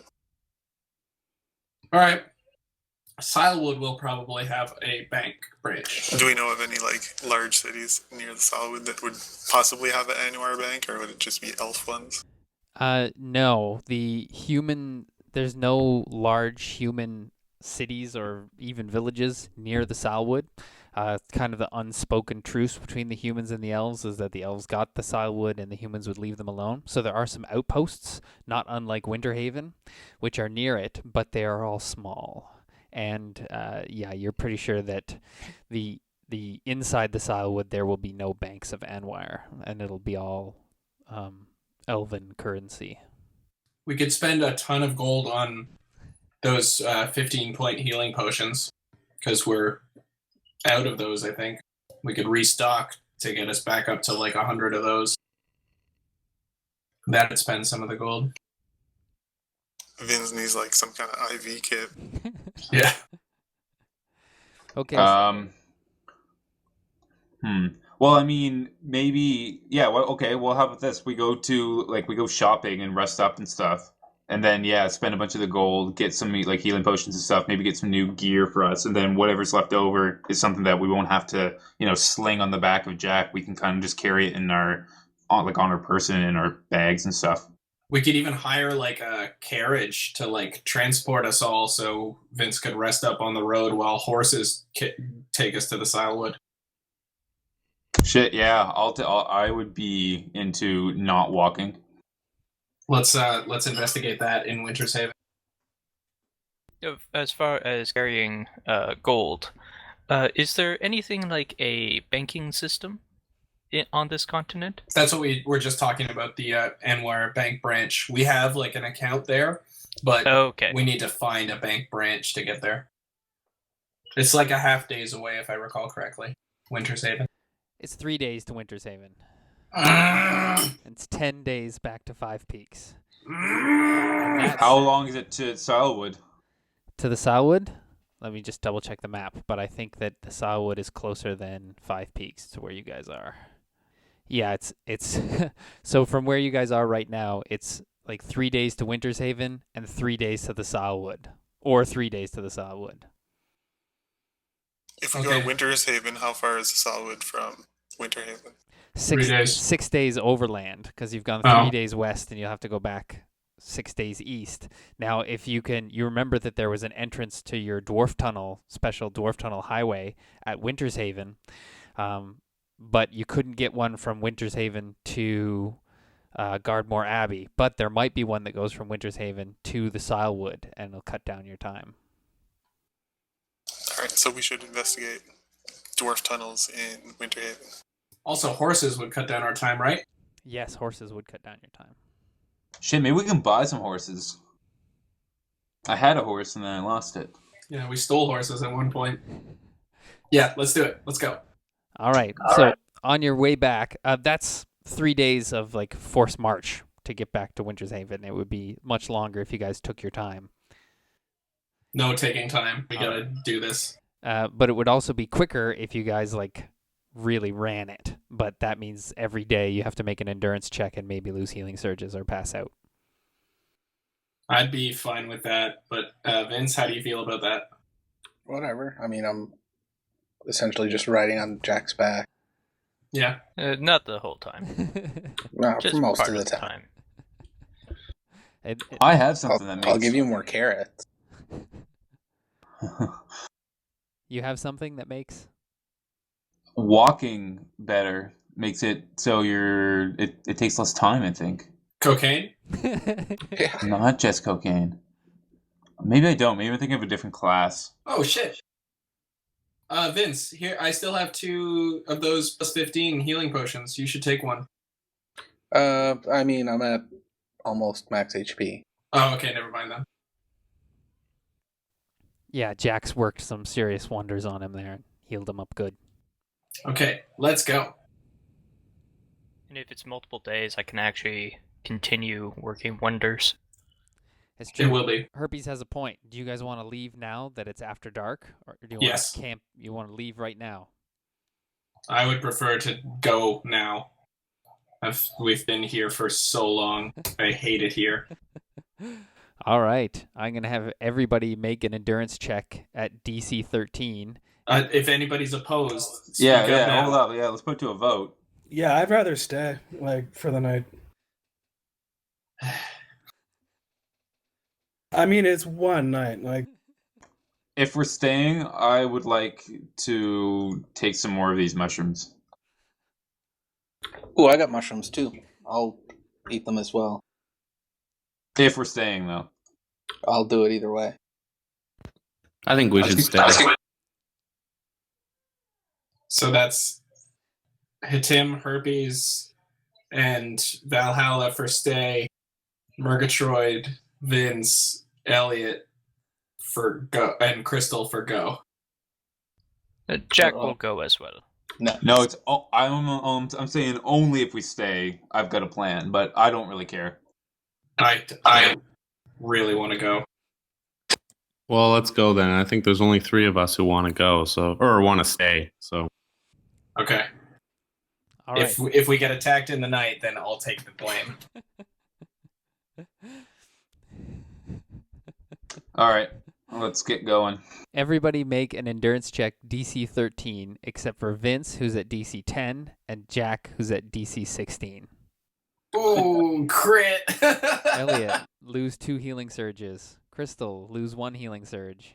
All right. Silewood will probably have a bank branch. Do we know of any large cities near the Solidwood that would possibly have an Anwar Bank, or would it just be elf ones? No. There's no large human cities or even villages near the Salwood. Kind of the unspoken truce between the humans and the elves is that the elves got the Salwood and the humans would leave them alone. So there are some outposts, not unlike Winterhaven, which are near it, but they are all small. And you're pretty sure that the inside the Salwood there will be no banks of Anwar, and it'll be all elven currency. We could spend a ton of gold on those 15-point healing potions, because we're out of those, I think. We could restock to get us back up to 100 of those. That'd spend some of the gold. Vince needs some kind of IV kit. Yeah. Okay. Well, I mean, maybe, yeah, well, okay, well, how about this? We go we go shopping and rest up and stuff. And then, spend a bunch of the gold, get some, healing potions and stuff, maybe get some new gear for us. And then whatever's left over is something that we won't have to, sling on the back of Jack. We can kind of just carry it in on our person, in our bags and stuff. We could even hire a carriage to transport us all, so Vince could rest up on the road while horses take us to the Silewood. Shit, yeah, I would be into not walking. Let's investigate that in Winterhaven. As far as carrying gold, is there anything like a banking system on this continent? That's what we were just talking about, the Anwar Bank branch. We have like an account there, but Okay. we need to find a bank branch to get there. It's like a half days away, if I recall correctly. Winterhaven. It's 3 days to Winterhaven. Ah! It's 10 days back to Five Peaks. Ah! And that's How long is it to Salwood? to the Salwood. Let me just double check the map, but I think that the Salwood is closer than Five Peaks to where you guys are. Yeah, it's so from where you guys are right now, it's like 3 days to Winterhaven and 3 days to the Salwood, or 3 days to the Salwood. If we go to Winterhaven, how far is the Solwood from Winterhaven? 6 3 days. 6 days overland, because you've gone Oh. 3 days west and you'll have to go back 6 days east. Now, if you remember that there was an entrance to your special dwarf tunnel highway at Winterhaven, but you couldn't get one from Winterhaven to Guardmore Abbey, but there might be one that goes from Winterhaven to the Salwood, and it'll cut down your time. All right, so we should investigate dwarf tunnels in Winterhaven. Also, horses would cut down our time, right? Yes, horses would cut down your time. Shit, maybe we can buy some horses. I had a horse and then I lost it. Yeah, we stole horses at one point. Yeah, let's do it. Let's go. All right. On your way back, that's 3 days of like forced march to get back to Winterhaven. It would be much longer if you guys took your time. No taking time. We gotta do this. But it would also be quicker if you guys like really ran it. But that means every day you have to make an endurance check and maybe lose healing surges or pass out. I'd be fine with that. But Vince, how do you feel about that? Whatever. I mean, I'm essentially just riding on Jack's back. Yeah. Not the whole time. No, Just for most part of the time. I have something that makes... I'll give you more carrots. You have something that makes? Walking better makes it so it takes less time, I think. Cocaine? Yeah. Not just cocaine. Maybe I don't. Maybe I'm thinking of a different class. Oh, shit. Vince, here, I still have 2 of those plus 15 healing potions. You should take one. I mean, I'm at almost max HP. Oh, okay, never mind then. Yeah, Jack's worked some serious wonders on him there and healed him up good. Okay, let's go. And if it's multiple days, I can actually continue working wonders. It's true. It will be. Herpes has a point. Do you guys want to leave now that it's after dark? Or do you Yes. want to camp? You want to leave right now? I would prefer to go now. We've been here for so long. I hate it here. All right. I'm going to have everybody make an endurance check at DC 13. If anybody's opposed, speak Yeah, up yeah, now. hold up. Yeah, let's put it to a vote. Yeah, I'd rather stay, like, for the night. I mean, it's one night. Like, If we're staying, I would like to take some more of these mushrooms. Ooh, I got mushrooms too. I'll eat them as well. If we're staying, though. I'll do it either way. I think we should stay. So that's Hitim, Herpes, and Valhalla for stay, Murgatroyd, Vince, Elliot for go, and Crystal for go. Jack will go as well. No, it's I'm saying only if we stay. I've got a plan, but I don't really care. I really want to go. Well, let's go then. I think there's only 3 of us who want to go, or want to stay. So Okay. All right. If we get attacked in the night, then I'll take the blame. All right, let's get going. Everybody make an endurance check DC 13, except for Vince, who's at DC 10, and Jack, who's at DC 16. Ooh, crit! Elliot, lose 2 healing surges. Crystal, lose 1 healing surge.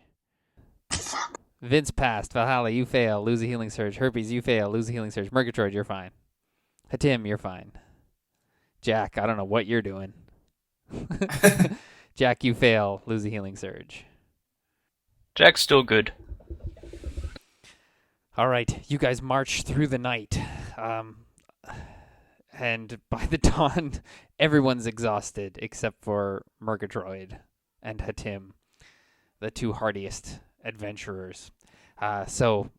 Vince passed. Valhalla, you fail. Lose a healing surge. Herpes, you fail. Lose a healing surge. Murgatroyd, you're fine. Hatim, you're fine. Jack, I don't know what you're doing. Jack, you fail. Lose a healing surge. Jack's still good. All right, you guys march through the night. And by the dawn, everyone's exhausted except for Murgatroyd and Hatim, the two hardiest adventurers. So,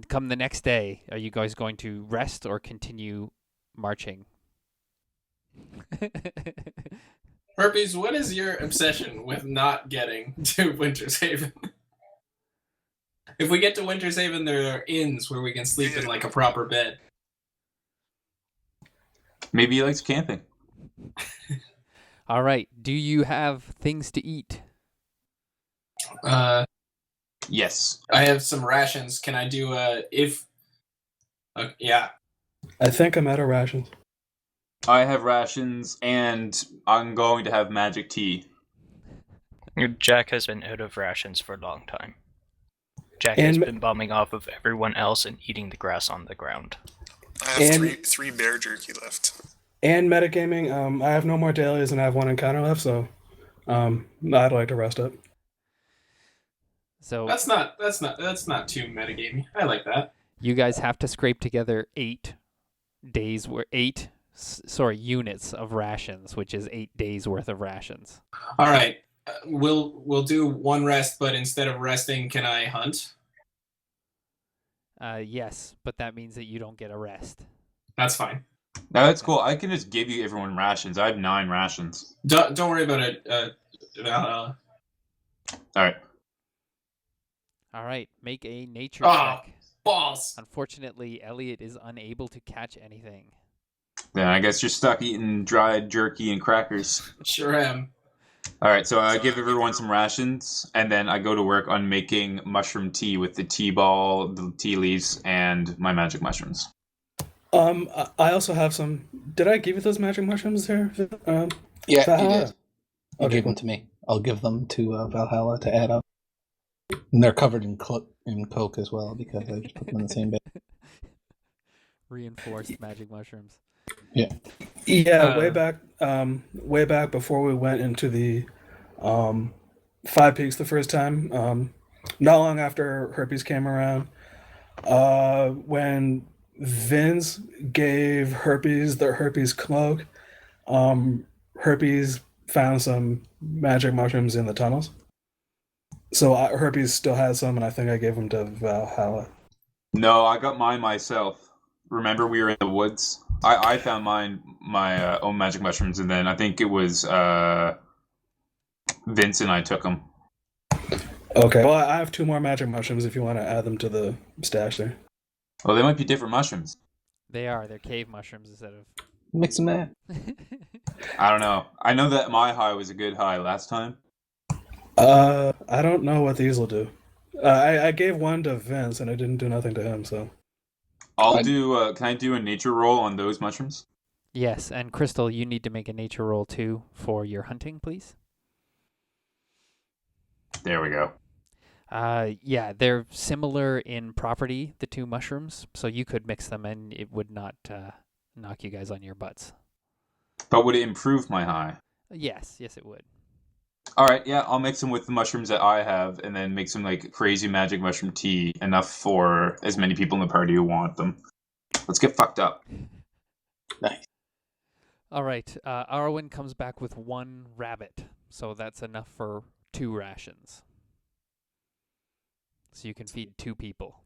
come the next day, are you guys going to rest or continue marching? Herpes, what is your obsession with not getting to Winterhaven? If we get to Winterhaven, there are inns where we can sleep in like a proper bed. Maybe he likes camping. All right, do you have things to eat? Yes. I have some rations. Can I do yeah. I think I'm out of rations. I have rations, and I'm going to have magic tea. Jack has been out of rations for a long time. Jack And- has been bumming off of everyone else and eating the grass on the ground. I have And- three bear jerky left. And metagaming, I have no more dailies and I have one encounter left, so I'd like to rest up. So That's not too metagaming. I like that. you guys have to scrape together 8 units of rations, which is 8 days worth of rations. All right. We'll do one rest, but instead of resting, can I hunt? Yes, but that means that you don't get a rest. That's fine. No, that's cool. I can just give you everyone rations. I have 9 rations. Don't worry about it. All right. All right, make a nature Ah, check. balls. Unfortunately, Elliot is unable to catch anything. Then I guess you're stuck eating dried jerky and crackers. Sure am. All right, so I give everyone some rations, and then I go to work on making mushroom tea with the tea ball, the tea leaves, and my magic mushrooms. I also have some. Did I give you those magic mushrooms there? Yeah, you Valhalla? did. You Okay, gave cool. them to me. I'll give them to Valhalla to add up. And they're covered in coke as well because I just put them in the same bag. Reinforced magic mushrooms. Yeah, way back before we went into the Five Peaks the first time, not long after Herpes came around, when Vince gave Herpes the Herpes cloak, Herpes found some magic mushrooms in the tunnels. So Herpes still has some, and I think I gave them to Valhalla. No, I got mine myself. Remember, we were in the woods. I found my own magic mushrooms, and then I think it was Vince and I took them. Okay, well, I have 2 more magic mushrooms if you want to add them to the stash there. Well, they might be different mushrooms. They're cave mushrooms instead of... Mix them that. I don't know. I know that my high was a good high last time. I don't know what these will do. I gave one to Vince, and it didn't do nothing to him, so... I'll do. Can I do a nature roll on those mushrooms? Yes, and Crystal, you need to make a nature roll too for your hunting, please. There we go. Yeah, they're similar in property, the 2 mushrooms, so you could mix them and it would not knock you guys on your butts. But would it improve my high? Yes, it would. All right, yeah, I'll mix them with the mushrooms that I have, and then make some like crazy magic mushroom tea, enough for as many people in the party who want them. Let's get fucked up. Nice. All right, Arwen comes back with 1 rabbit, so that's enough for 2 rations. So you can feed 2 people.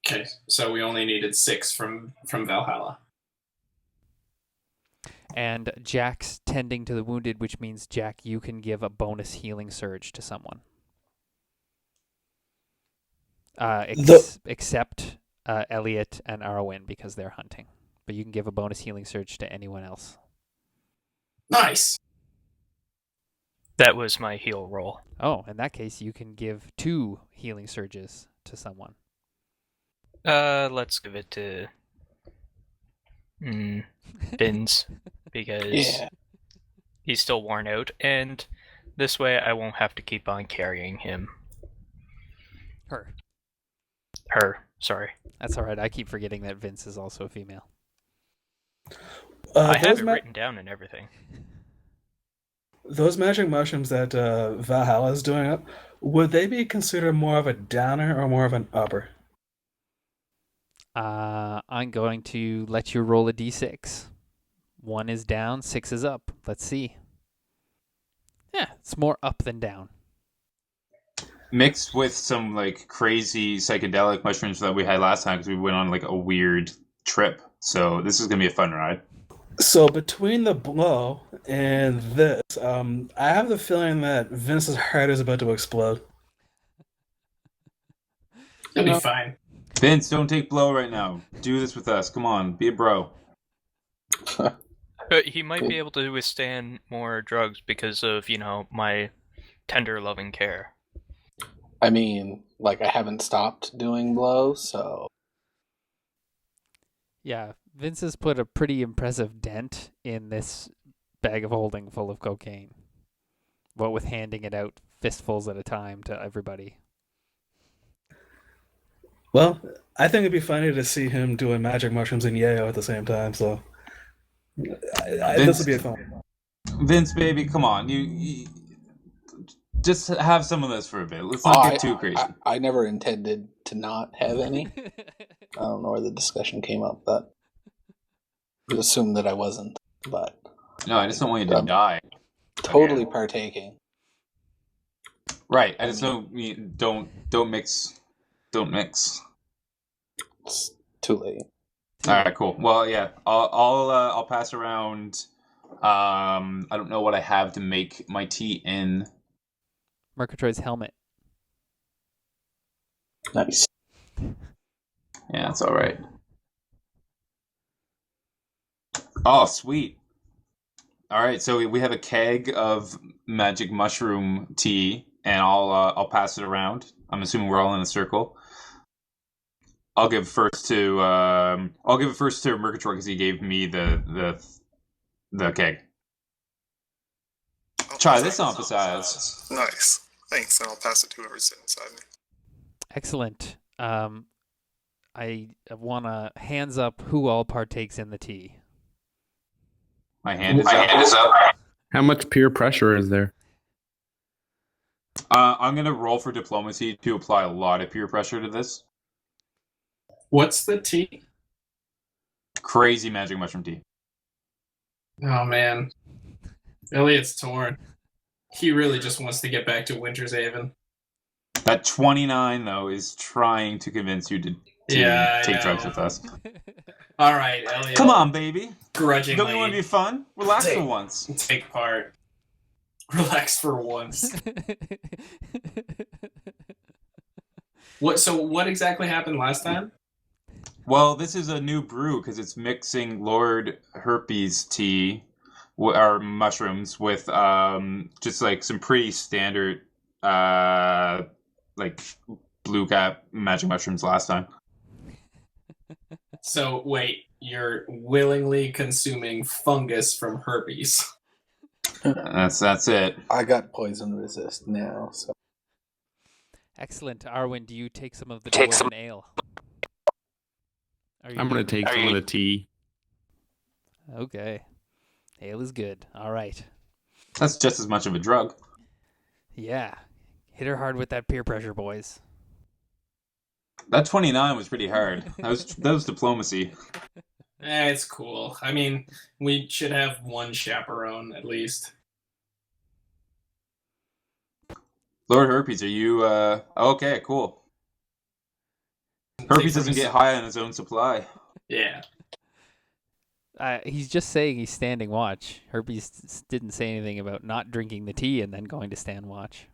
Okay, so we only needed 6 from Valhalla. And Jack's tending to the wounded, which means, Jack, you can give a bonus healing surge to someone. Except Elliot and Arwen, because they're hunting. But you can give a bonus healing surge to anyone else. Nice. That was my heal roll. Oh, in that case, you can give 2 healing surges to someone. Let's give it to Bins because he's still worn out, and this way I won't have to keep on carrying him. Her, sorry. That's all right. I keep forgetting that Vince is also a female. I have it written down and everything. those magic mushrooms that Valhalla is doing up, would they be considered more of a downer or more of an upper? I'm going to let you roll a d6. 1 is down, 6 is up. Let's see. Yeah, it's more up than down. Mixed with some like crazy psychedelic mushrooms that we had last time because we went on like a weird trip. So this is gonna be a fun ride. So between the blow and this, I have the feeling that Vince's heart is about to explode. It'll be fine. Vince, don't take blow right now. Do this with us. Come on, be a bro. But he might be able to withstand more drugs because of, my tender loving care. I mean, like, I haven't stopped doing blow, so... Yeah, Vince has put a pretty impressive dent in this bag of holding full of cocaine. What with handing it out fistfuls at a time to everybody. Well, I think it'd be funny to see him doing magic mushrooms and yayo at the same time, so... this would be a fun. Vince, baby, come on. You just have some of this for a bit. Let's not get too crazy. I never intended to not have any. I don't know where the discussion came up, but I assumed that I wasn't. But no, I just don't want you to die. Totally partaking. Right. I just don't mix. Don't mix. It's too late. All right, cool. Well, yeah, I'll pass around. I don't know what I have to make my tea in. Murgatroyd's helmet. Nice. Yeah, that's all right. Oh, sweet. All right, so we have a keg of magic mushroom tea, and I'll pass it around. I'm assuming we're all in a circle. I'll give it first to Murgatroyd because he gave me the keg. Try this on besides. Nice. Thanks, and I'll pass it to whoever's sitting beside me. Excellent. I want to hands up who all partakes in the tea. My hand is up. How much peer pressure is there? I'm gonna roll for diplomacy to apply a lot of peer pressure to this. What's the tea? Crazy magic mushroom tea. Oh man, Elliot's torn. He really just wants to get back to Winterhaven. That 29 though is trying to convince you to take drugs with us. All right, Elliot. Come on, baby. Grudgingly. Don't you want to be fun? Relax for once. Take part. Relax for once. What exactly happened last time? Well, this is a new brew because it's mixing Lord Herpes tea or mushrooms with just like some pretty standard like blue cap magic mushrooms last time. So wait, you're willingly consuming fungus from herpes. That's it. I got poison resist now, so. Excellent. Arwen, do you take some of the dwarven ale? I'm going to take some of the tea. Okay. Ale is good. All right. That's just as much of a drug. Yeah. Hit her hard with that peer pressure, boys. That 29 was pretty hard. That was diplomacy. It's cool. I mean, we should have one chaperone at least. Lord Herpes, are you okay, cool. Herpes doesn't get high on his own supply. Yeah. He's just saying he's standing watch. Herpes didn't say anything about not drinking the tea and then going to stand watch.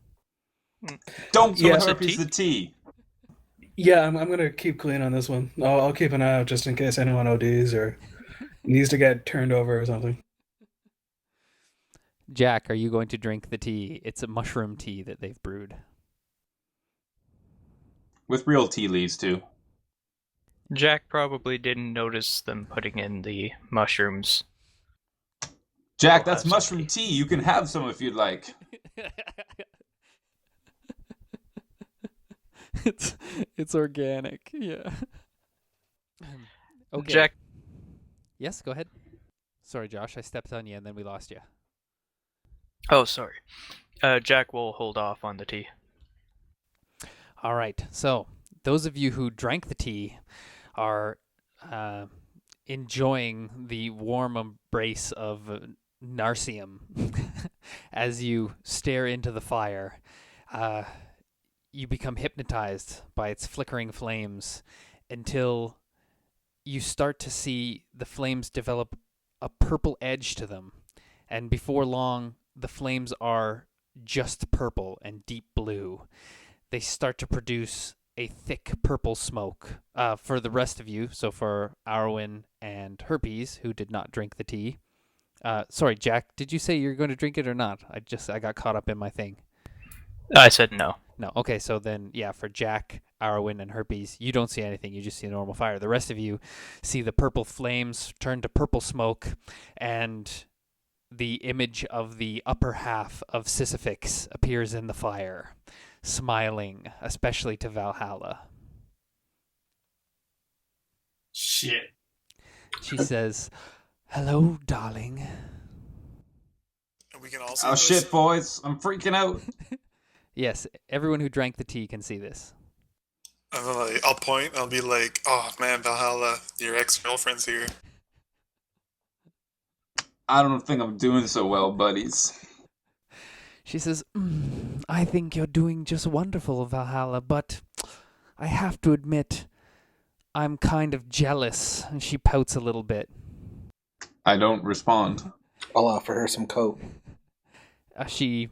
Don't give Yeah. Herpes the tea. Yeah, I'm going to keep clean on this one. I'll keep an eye out just in case anyone ODs or needs to get turned over or something. Jack, are you going to drink the tea? It's a mushroom tea that they've brewed. With real tea leaves, too. Jack probably didn't notice them putting in the mushrooms. Jack, that's mushroom tea. You can have some if you'd like. It's organic, yeah. Okay. Jack, Yes, go ahead. Sorry, Josh, I stepped on you and then we lost you. Oh, sorry. Jack will hold off on the tea. All right. So those of you who drank the tea are enjoying the warm embrace of Narcium as you stare into the fire. You become hypnotized by its flickering flames until you start to see the flames develop a purple edge to them. And before long, the flames are just purple and deep blue. They start to produce a thick purple smoke. For the rest of you, so for Arwen and Herpes, who did not drink the tea. Sorry, Jack, did you say you're going to drink it or not? I got caught up in my thing. I said no. No. Okay, so then, yeah, for Jack, Arwen, and Herpes, you don't see anything. You just see a normal fire. The rest of you see the purple flames turn to purple smoke, and the image of the upper half of Sisyphix appears in the fire, smiling, especially to Valhalla. Shit. She says, "Hello, darling." And we can also. Oh shit, boys! I'm freaking out. Yes, everyone who drank the tea can see this. I'll point. I'll be like, "Oh man, Valhalla, your ex-girlfriend's here." I don't think I'm doing so well, buddies. She says, "I think you're doing just wonderful, Valhalla, but I have to admit, I'm kind of jealous." And she pouts a little bit. I don't respond. I'll offer her some coke. She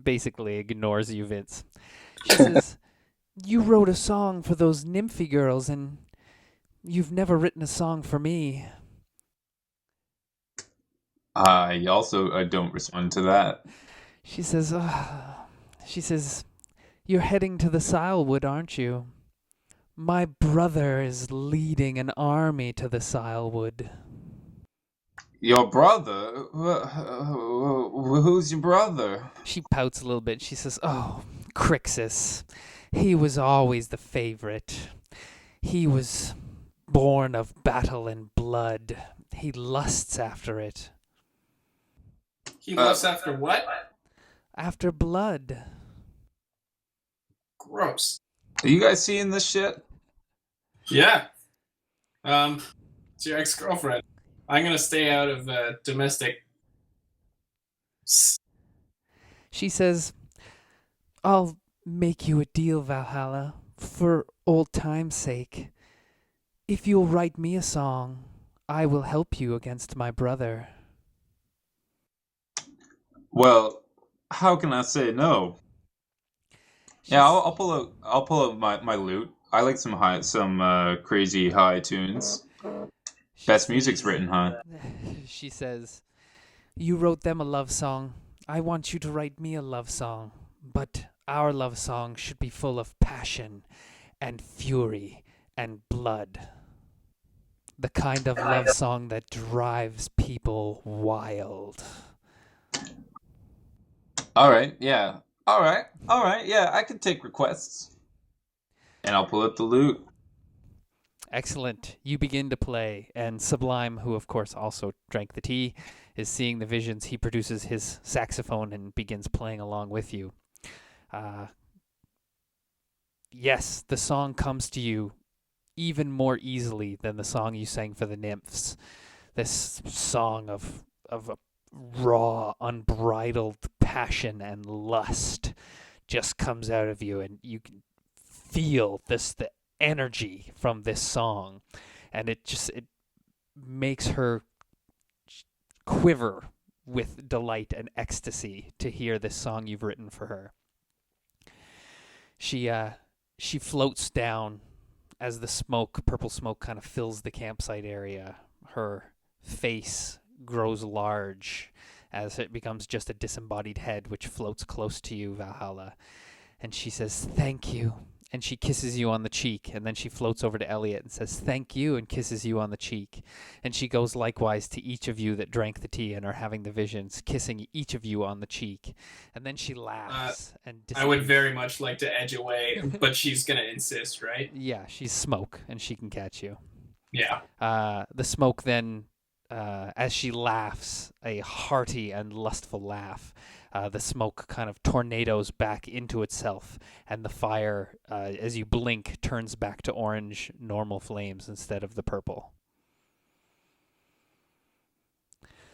basically ignores you, Vince. She says, "You wrote a song for those nymphy girls, and you've never written a song for me." I don't respond to that. She says, "You're heading to the Silewood, aren't you? My brother is leading an army to the Silewood." Your brother? Who's your brother? She pouts a little bit. She says, "Oh, Crixus. He was always the favorite. He was born of battle and blood. He lusts after it." He lusts after what? "After blood." Gross. Are you guys seeing this shit? Yeah. It's your ex-girlfriend. I'm gonna stay out of domestic. She says, "I'll make you a deal, Valhalla, for old time's sake. If you'll write me a song, I will help you against my brother." Well, how can I say no? Yeah, I'll pull out my lute. I like some crazy high tunes. Best music's written, huh? She says, "You wrote them a love song. I want you to write me a love song. But our love song should be full of passion and fury and blood. The kind of love song that drives people wild." Alright, yeah. Alright, yeah, I can take requests. And I'll pull out the lute. Excellent. You begin to play, and Sublime, who of course also drank the tea, is seeing the visions. He produces his saxophone and begins playing along with you. Yes, the song comes to you even more easily than the song you sang for the nymphs. This song of a raw, unbridled passion and lust just comes out of you, and you can feel the energy from this song, and it makes her quiver with delight and ecstasy to hear this song you've written for her. She floats down as the purple smoke kind of fills the campsite area. Her face grows large as it becomes just a disembodied head which floats close to you, Valhalla. And she says, "Thank you." And she kisses you on the cheek, and then she floats over to Elliot and says, "Thank you," and kisses you on the cheek. And she goes likewise to each of you that drank the tea and are having the visions, kissing each of you on the cheek. And then she laughs and I would very much like to edge away, but she's gonna insist, right? Yeah, she's smoke, and she can catch you. Yeah. The smoke then, as she laughs, a hearty and lustful laugh, The smoke kind of tornadoes back into itself, and the fire, as you blink, turns back to orange, normal flames instead of the purple.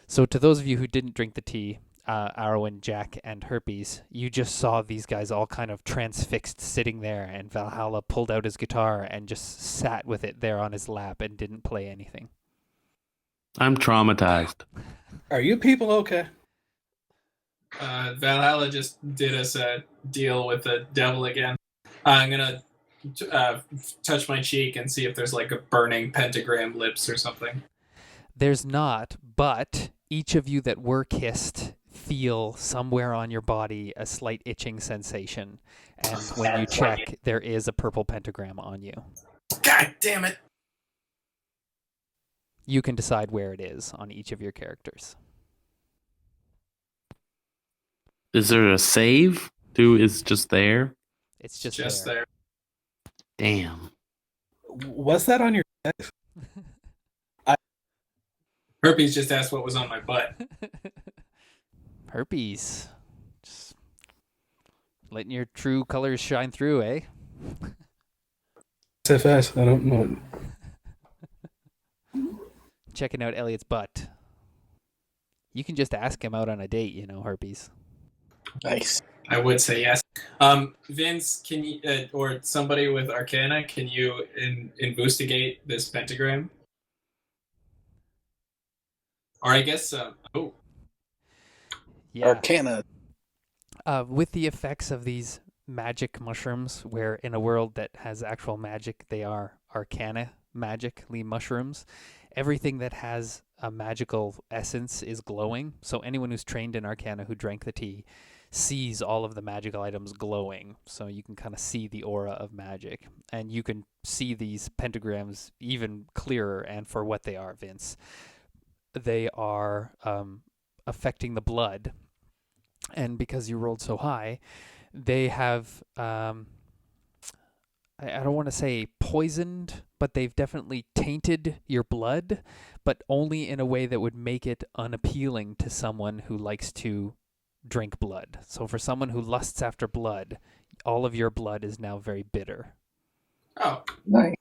So to those of you who didn't drink the tea, Arwen, Jack, and Herpes, you just saw these guys all kind of transfixed sitting there, and Valhalla pulled out his guitar and just sat with it there on his lap and didn't play anything. I'm traumatized. Are you people okay? Valhalla just did us a deal with the devil again. I'm gonna touch my cheek and see if there's like a burning pentagram lips or something. There's not, but each of you that were kissed feel somewhere on your body a slight itching sensation. And when you check, there is a purple pentagram on you. God damn it! You can decide where it is on each of your characters. Is there a save? Is just there? It's just there. Damn. What's that on your desk? Herpes just asked what was on my butt. Herpes. Just letting your true colors shine through, eh? So fast, I don't know. Checking out Elliot's butt. You can just ask him out on a date, Herpes. Nice. I would say yes. Vince, can you, or somebody with Arcana, can you investigate this pentagram? Or I guess, Yeah. Arcana. With the effects of these magic mushrooms, where in a world that has actual magic, they are arcana magically mushrooms, everything that has a magical essence is glowing. So anyone who's trained in arcana who drank the tea sees all of the magical items glowing. So you can kind of see the aura of magic. And you can see these pentagrams even clearer, and for what they are, Vince. They are affecting the blood. And because you rolled so high, they have, I don't want to say poisoned, but they've definitely tainted your blood, but only in a way that would make it unappealing to someone who likes to drink blood. So for someone who lusts after blood, all of your blood is now very bitter. Oh, Nice.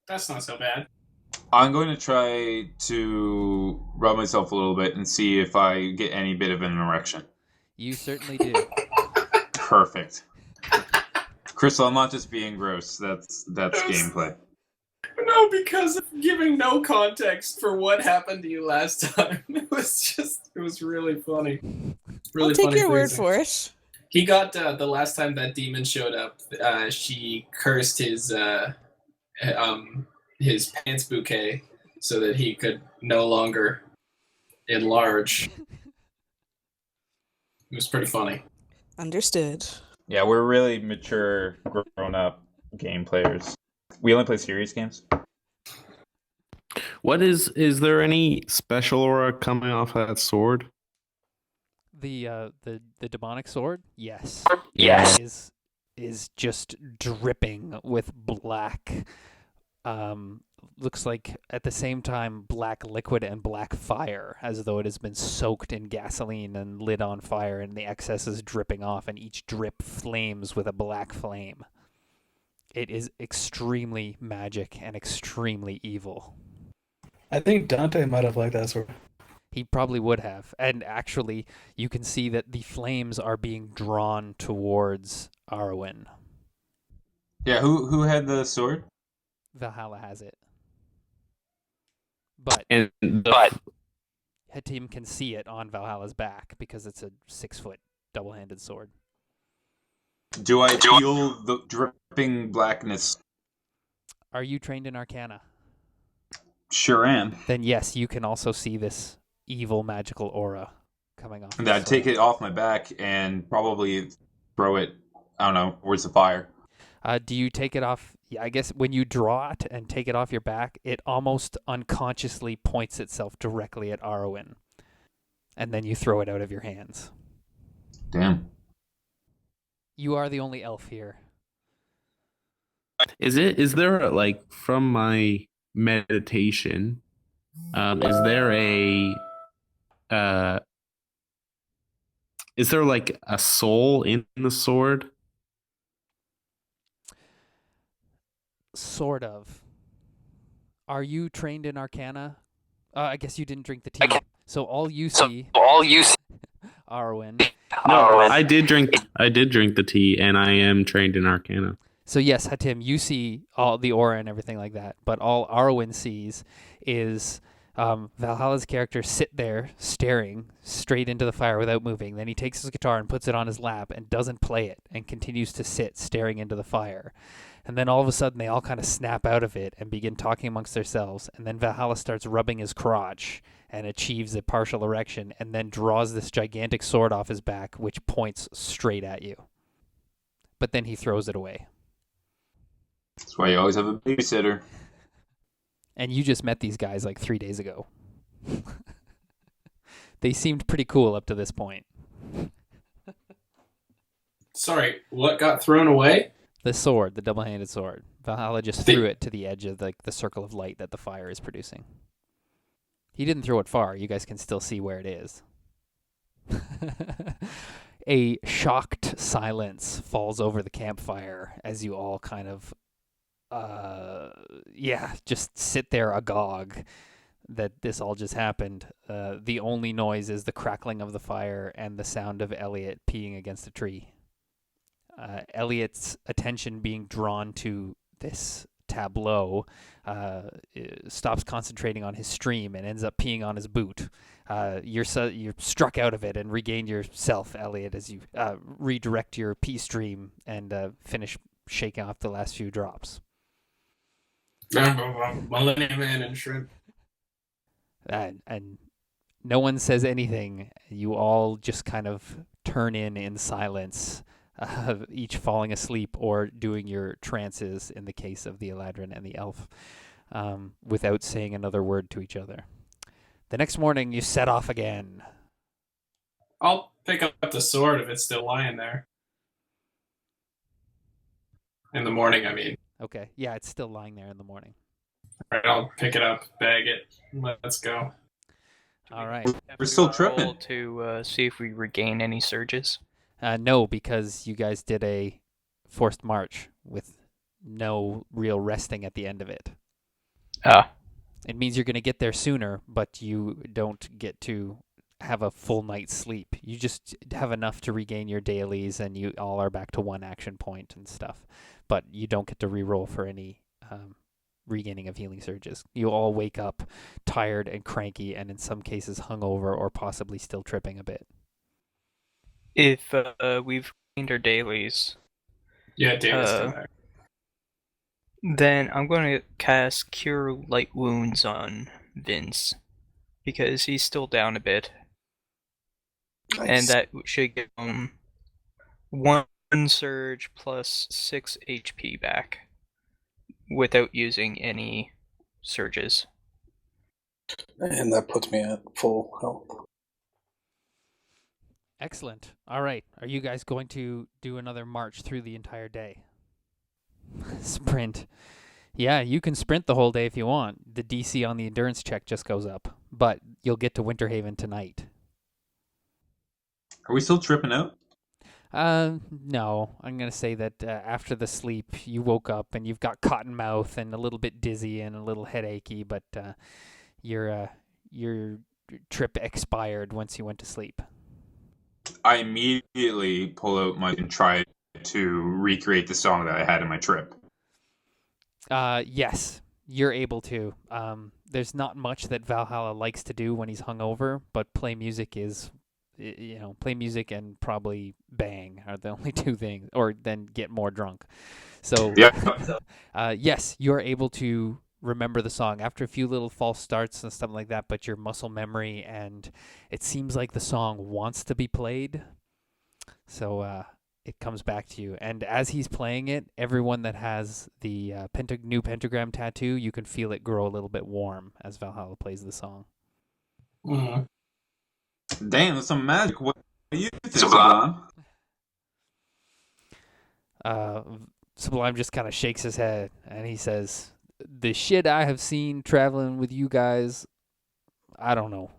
that's not so bad. I'm going to try to rub myself a little bit and see if I get any bit of an erection. You certainly do. Perfect. Crystal, I'm not just being gross. That's gameplay. No, because of giving no context for what happened to you last time. It was really funny. Really I'll take funny your word phrasing. for it. He got, the last time that demon showed up, she cursed his pants bouquet so that he could no longer enlarge. It was pretty funny. Understood. Yeah, we're really mature, grown-up game players. We only play serious games. Is there any special aura coming off that sword? The demonic sword? Yes. Yes. Is just dripping with black, looks like at the same time black liquid and black fire, as though it has been soaked in gasoline and lit on fire, and the excess is dripping off, and each drip flames with a black flame. It is extremely magic and extremely evil. I think Dante might have liked that sword. He probably would have. And actually, you can see that the flames are being drawn towards Arwen. Yeah, who had the sword? Valhalla has it. But Hatim can see it on Valhalla's back because it's a 6-foot double-handed sword. Do I feel the dripping blackness? Are you trained in Arcana? Sure am. Then yes, you can also see this evil magical aura coming off. And I'd take it off my back and probably throw it, I don't know, where's the fire? Do you take it off? Yeah, I guess when you draw it and take it off your back, it almost unconsciously points itself directly at Arwen. And then you throw it out of your hands. Damn. You are the only elf here. Is there like, from my meditation, is there a Is there like a soul in the sword? Sort of. Are you trained in Arcana? I guess you didn't drink the tea. So all you see, Arwen. No, I did drink the tea, and I am trained in Arcana. So yes, Hatim, you see all the aura and everything like that, but all Arwen sees is Valhalla's character sit there staring straight into the fire without moving. Then he takes his guitar and puts it on his lap and doesn't play it and continues to sit staring into the fire. And then all of a sudden they all kind of snap out of it and begin talking amongst themselves. And then Valhalla starts rubbing his crotch and achieves a partial erection and then draws this gigantic sword off his back, which points straight at you. But then he throws it away. That's why you always have a babysitter. And you just met these guys like 3 days ago. They seemed pretty cool up to this point. Sorry, what got thrown away? The sword, the double-handed sword. Valhalla just threw it to the edge of the circle of light that the fire is producing. He didn't throw it far. You guys can still see where it is. A shocked silence falls over the campfire as you all kind of, just sit there agog that this all just happened. The only noise is the crackling of the fire and the sound of Elliot peeing against a tree. Elliot's attention being drawn to this tableau stops concentrating on his stream and ends up peeing on his boot. You're struck out of it and regain yourself, Elliot, as you redirect your pee stream and finish shaking off the last few drops. Millennium Man and Shrimp. And no one says anything. You all just kind of turn in silence, each falling asleep or doing your trances in the case of the Eladrin and the elf, without saying another word to each other. The next morning, you set off again. I'll pick up the sword if it's still lying there. In the morning, I mean. Okay, yeah, it's still lying there in the morning. All right, I'll pick it up, bag it, let's go. All right. We're still tripping. To see if we regain any surges. No, because you guys did a forced march with no real resting at the end of it. It means you're going to get there sooner, but you don't get to have a full night's sleep. You just have enough to regain your dailies, and you all are back to one action point and stuff. But you don't get to reroll for any regaining of healing surges. You all wake up tired and cranky, and in some cases hungover or possibly still tripping a bit. If we've gained our dailies, Yeah, David's still there. then I'm going to cast Cure Light Wounds on Vince, because he's still down a bit. Nice. And that should give him 1 surge plus 6 HP back, without using any surges. And that puts me at full health. Excellent. All right. Are you guys going to do another march through the entire day? Sprint. Yeah, you can sprint the whole day if you want. The DC on the endurance check just goes up, but you'll get to Winterhaven tonight. Are we still tripping out? No. I'm going to say that after the sleep, you woke up and you've got cotton mouth and a little bit dizzy and a little headachy, but your trip expired once you went to sleep. I immediately pull out my and try to recreate the song that I had in my trip. Yes, you're able to. There's not much that Valhalla likes to do when he's hungover, but play music is, play music and probably bang are the only two things, or then get more drunk. So, yes, you're able to remember the song after a few little false starts and stuff like that, but your muscle memory, and it seems like the song wants to be played. So, it comes back to you. And as he's playing it, everyone that has the new pentagram tattoo, you can feel it grow a little bit warm as Valhalla plays the song. Mm-hmm. Damn, that's some magic. What do you think, Sublime? Sublime just kind of shakes his head, and he says, "The shit I have seen traveling with you guys, I don't know.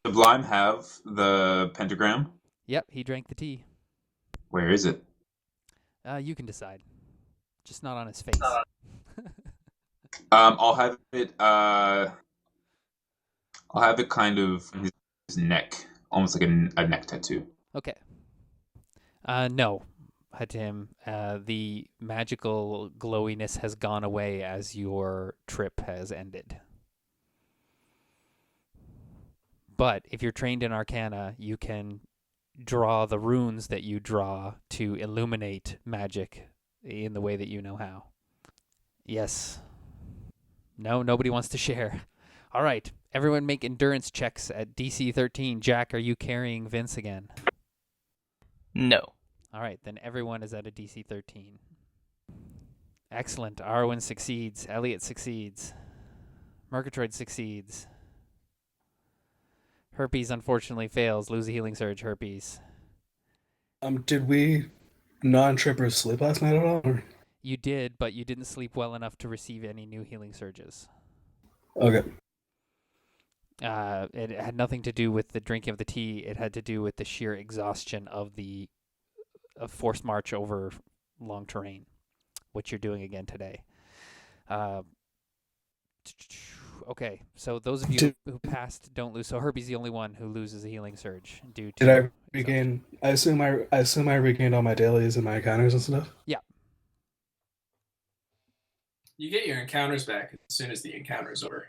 Sublime have the pentagram? Yep, he drank the tea. Where is it? You can decide. Just not on his face. I'll have it. I'll have it kind of in his neck, almost like a neck tattoo. Okay. No, Hatim. The magical glowiness has gone away as your trip has ended. But if you're trained in Arcana, you can draw the runes that you draw to illuminate magic in the way that you know how. Yes. No, nobody wants to share. All right. Everyone make endurance checks at DC 13. Jack, are you carrying Vince again? No. All right. Then everyone is at a DC 13. Excellent. Arwen succeeds. Elliot succeeds. Murgatroyd succeeds. Herpes unfortunately fails. Lose a healing surge, Herpes. Did we non-trippers sleep last night at all? Or? You did, but you didn't sleep well enough to receive any new healing surges. Okay. It had nothing to do with the drinking of the tea. It had to do with the sheer exhaustion of the forced march over long terrain, which you're doing again today. Okay, so those of you who passed don't lose. So Herbie's the only one who loses a healing surge due to. Did I regain? I assume I regained all my dailies and my encounters and stuff. Yeah. You get your encounters back as soon as the encounter's over.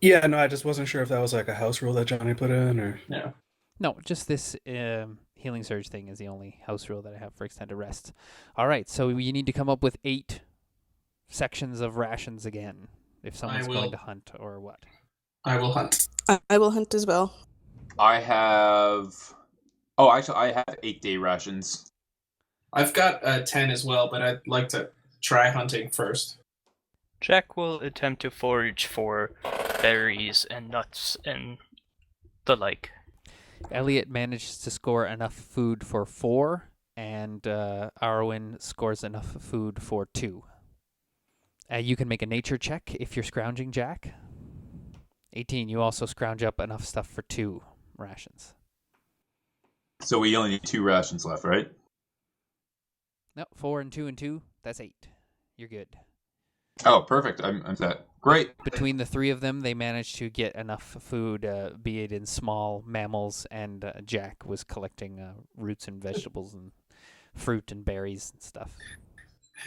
Yeah, no, I just wasn't sure if that was like a house rule that Johnny put in, or No. No, just this healing surge thing is the only house rule that I have for extended rest. All right, so you need to come up with 8 sections of rations again. If someone's going to hunt or what? I will hunt. I will hunt as well. I have. Oh, actually, I have 8-day rations. I've got 10 as well, but I'd like to try hunting first. Jack will attempt to forage for berries and nuts and the like. Elliot manages to score enough food for 4, and Arwen scores enough food for 2. You can make a nature check if you're scrounging, Jack. 18, you also scrounge up enough stuff for 2 rations. So we only need 2 rations left, right? No, 4 and 2 and 2, that's 8. You're good. Oh, perfect. I'm set. Great. Between the 3 of them, they managed to get enough food, be it in small mammals, and Jack was collecting roots and vegetables and fruit and berries and stuff.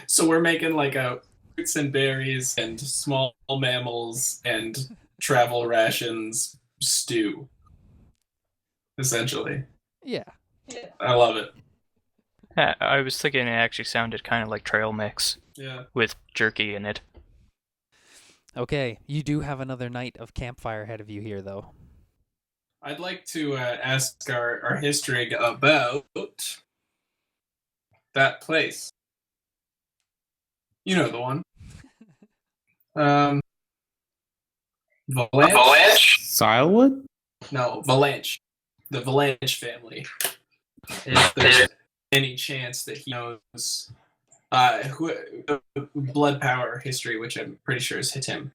So we're making like a fruits and berries and small mammals and travel rations stew, essentially. Yeah. I love it. I was thinking it actually sounded kind of like trail mix. Yeah. With jerky in it. Okay, you do have another night of campfire ahead of you here, though. I'd like to ask our history about that place. You know the one. Valanche? Silewood? No, Valanche. The Valanche family. If there's any chance that he knows blood power history, which I'm pretty sure is Hatim.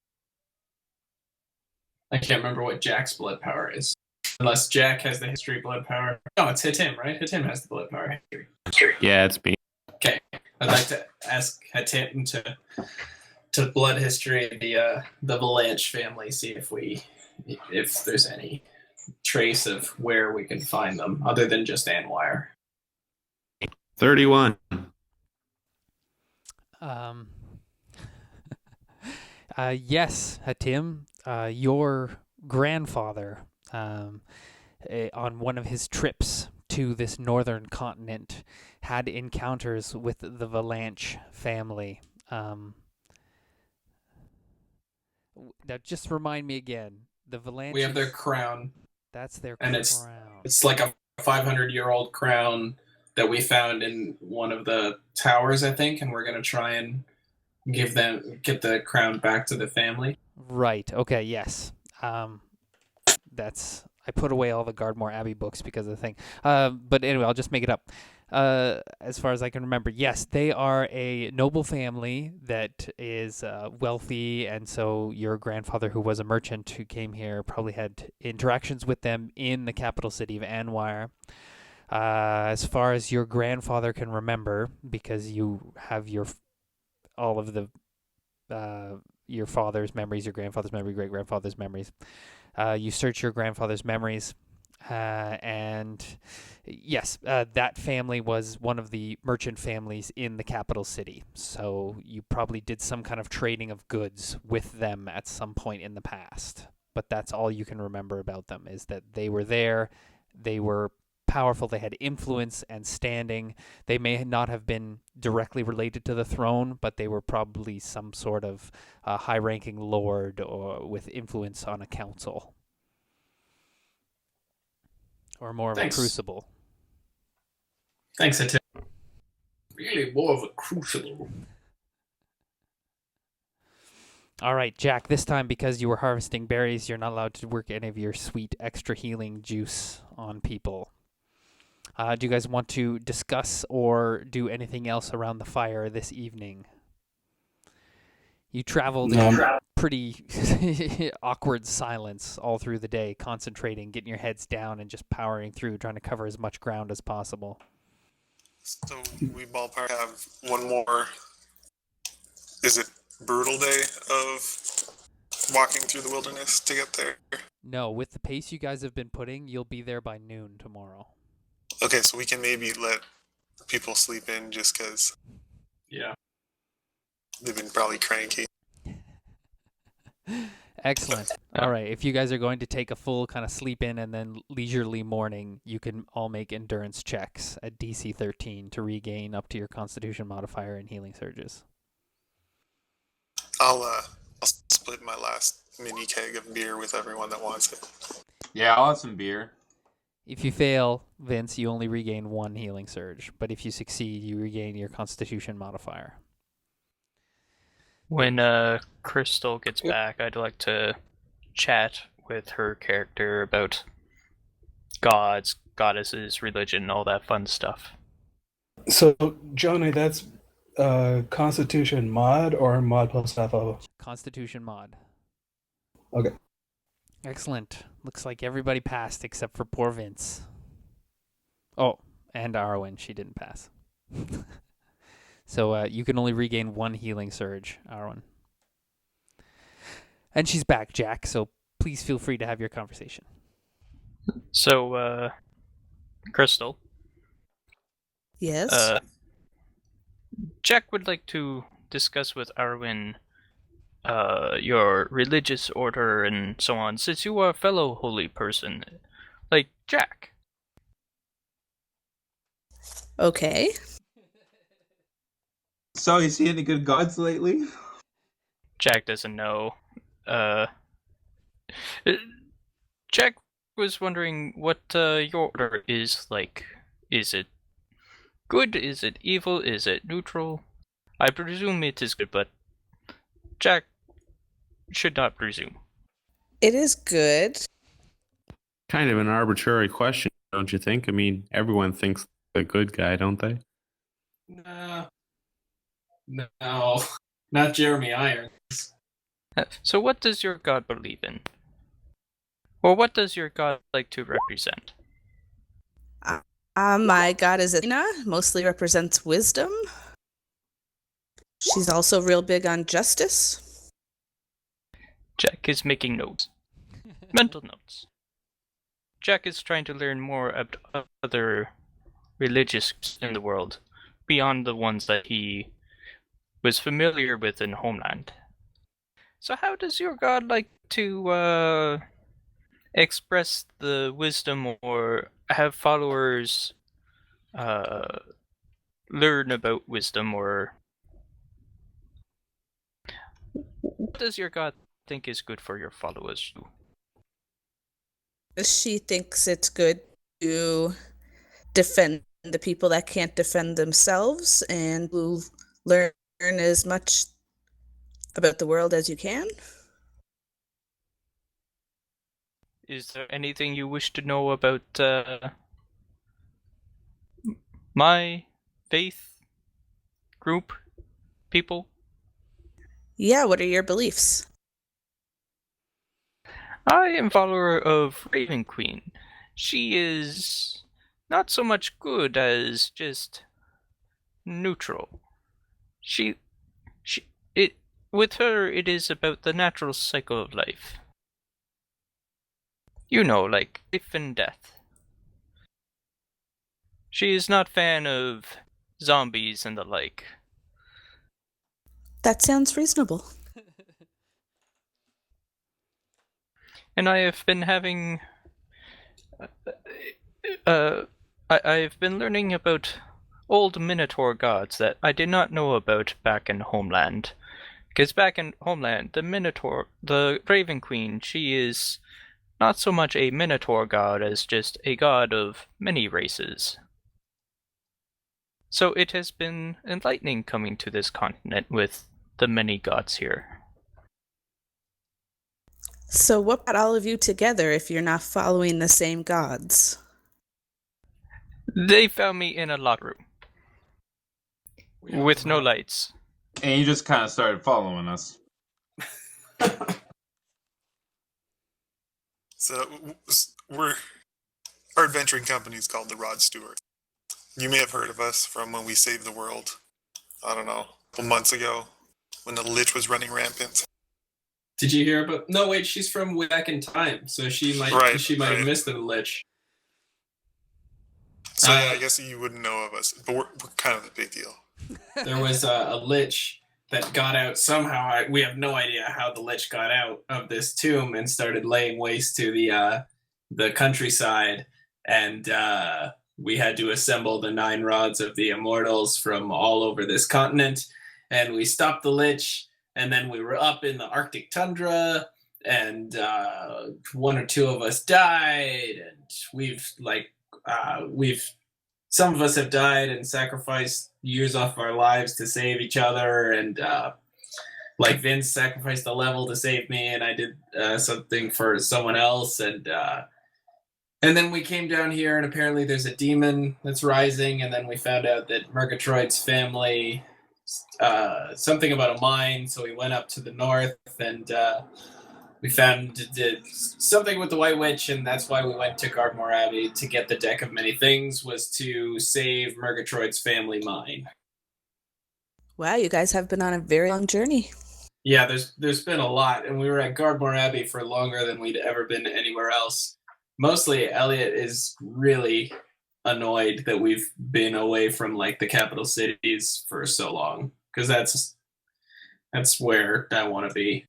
I can't remember what Jack's blood power is. Unless Jack has the history blood power. No, it's Hatim, right? Hatim has the blood power history. Yeah, it's me. Okay. I'd like to ask Hatim to blood history the Valanche family, see if there's any trace of where we can find them other than just Anwire. 31. Yes, Hatim, your grandfather, on one of his trips to this northern continent, had encounters with the Valanche family. Now, just remind me again, the Valanche. We have their crown. That's their and crown. It's like a 500-year-old crown that we found in one of the towers, I think, and we're gonna try and get the crown back to the family. Right. Okay. Yes. I put away all the Guardmore Abby books because of the thing. But anyway, I'll just make it up. as far as I can remember, yes, they are a noble family that is wealthy, and so your grandfather, who was a merchant who came here, probably had interactions with them in the capital city of Anwar. As far as your grandfather can remember, because you have all of the your father's memories, your grandfather's memory, great grandfather's memories. You search your grandfather's memories. And yes, that family was one of the merchant families in the capital city. So you probably did some kind of trading of goods with them at some point in the past. But that's all you can remember about them, is that they were there, they were powerful, they had influence and standing. They may not have been directly related to the throne, but they were probably some sort of high-ranking lord or with influence on a council. Or more of Thanks. a crucible. Thanks, Atim. Really more of a crucible. All right, Jack, this time because you were harvesting berries, you're not allowed to work any of your sweet extra healing juice on people. Do you guys want to discuss or do anything else around the fire this evening? You traveled in pretty awkward silence all through the day, concentrating, getting your heads down, and just powering through, trying to cover as much ground as possible. So we ballpark have one more, is it brutal day of walking through the wilderness to get there? No, with the pace you guys have been putting, you'll be there by noon tomorrow. Okay, so we can maybe let people sleep in just because Yeah. they've been probably cranky. Excellent. All right, if you guys are going to take a full kind of sleep in and then leisurely morning, you can all make endurance checks at DC 13 to regain up to your Constitution modifier and healing surges. I'll split my last mini keg of beer with everyone that wants it. Yeah, I'll have some beer. If you fail, Vince, you only regain 1 healing surge, but if you succeed, you regain your Constitution modifier. When Crystal gets back, I'd like to chat with her character about gods, goddesses, religion, all that fun stuff. So, Johnny, that's Constitution mod or mod plus half level? Constitution mod. Okay. Excellent. Looks like everybody passed except for poor Vince. Oh, and Arwen, she didn't pass. So you can only regain 1 healing surge, Arwen. And she's back, Jack, so please feel free to have your conversation. So, Crystal. Yes? Jack would like to discuss with Arwen your religious order and so on, since you are a fellow holy person, like Jack. Okay. So, you see any good gods lately? Jack doesn't know. Jack was wondering what your order is like. Is it good? Is it evil? Is it neutral? I presume it is good, but Jack should not presume. It is good. Kind of an arbitrary question, don't you think? I mean, everyone thinks the good guy, don't they? No, not Jeremy Irons. So what does your god believe in? Or what does your god like to represent? My goddess Athena mostly represents wisdom. She's also real big on justice. Jack is making notes. Mental notes. Jack is trying to learn more about other religious groups in the world, beyond the ones that he was familiar with in Homeland. So how does your god like to express the wisdom or have followers learn about wisdom, or what does your god think is good for your followers? She thinks it's good to defend the people that can't defend themselves and to learn as much about the world as you can. Is there anything you wish to know about my faith group people. Yeah, what are your beliefs? I am follower of Raven Queen. She is not so much good as just neutral. With her, it is about the natural cycle of life. You know, like life and death. She is not fan of zombies and the like. That sounds reasonable. And I have been having... I've been learning about old Minotaur gods that I did not know about back in Homeland. Because back in Homeland, the Raven Queen, she is not so much a Minotaur god as just a god of many races. So it has been enlightening coming to this continent with the many gods here. So what brought all of you together if you're not following the same gods? They found me in a locker room. With no lights. And you just kind of started following us. So our adventuring company is called the Rod Stewards. You may have heard of us from when we saved the world. I don't know, a couple months ago when the Lich was running rampant. Did you hear about? No, wait. She's from way back in time, so she might have missed the Lich. So yeah, I guess you wouldn't know of us, but we're kind of a big deal. There was a Lich that got out somehow. We have no idea how the Lich got out of this tomb and started laying waste to the countryside, and we had to assemble the 9 rods of the Immortals from all over this continent, and we stopped the Lich, and then we were up in the Arctic tundra, and 1 or 2 of us died, and some of us have died and sacrificed years off our lives to save each other, and like Vince sacrificed a level to save me, and I did something for someone else, and then we came down here, and apparently there's a demon that's rising, and then we found out that Murgatroyd's family, something about a mine, so we went up to the north, and we found something with the White Witch, and that's why we went to Guardmore Abby to get the Deck of Many Things, was to save Murgatroyd's family mine. Wow, you guys have been on a very long journey. Yeah, there's been a lot, and we were at Guardmore Abbey for longer than we'd ever been anywhere else. Mostly, Elliot is really annoyed that we've been away from like the capital cities for so long, because that's where I want to be.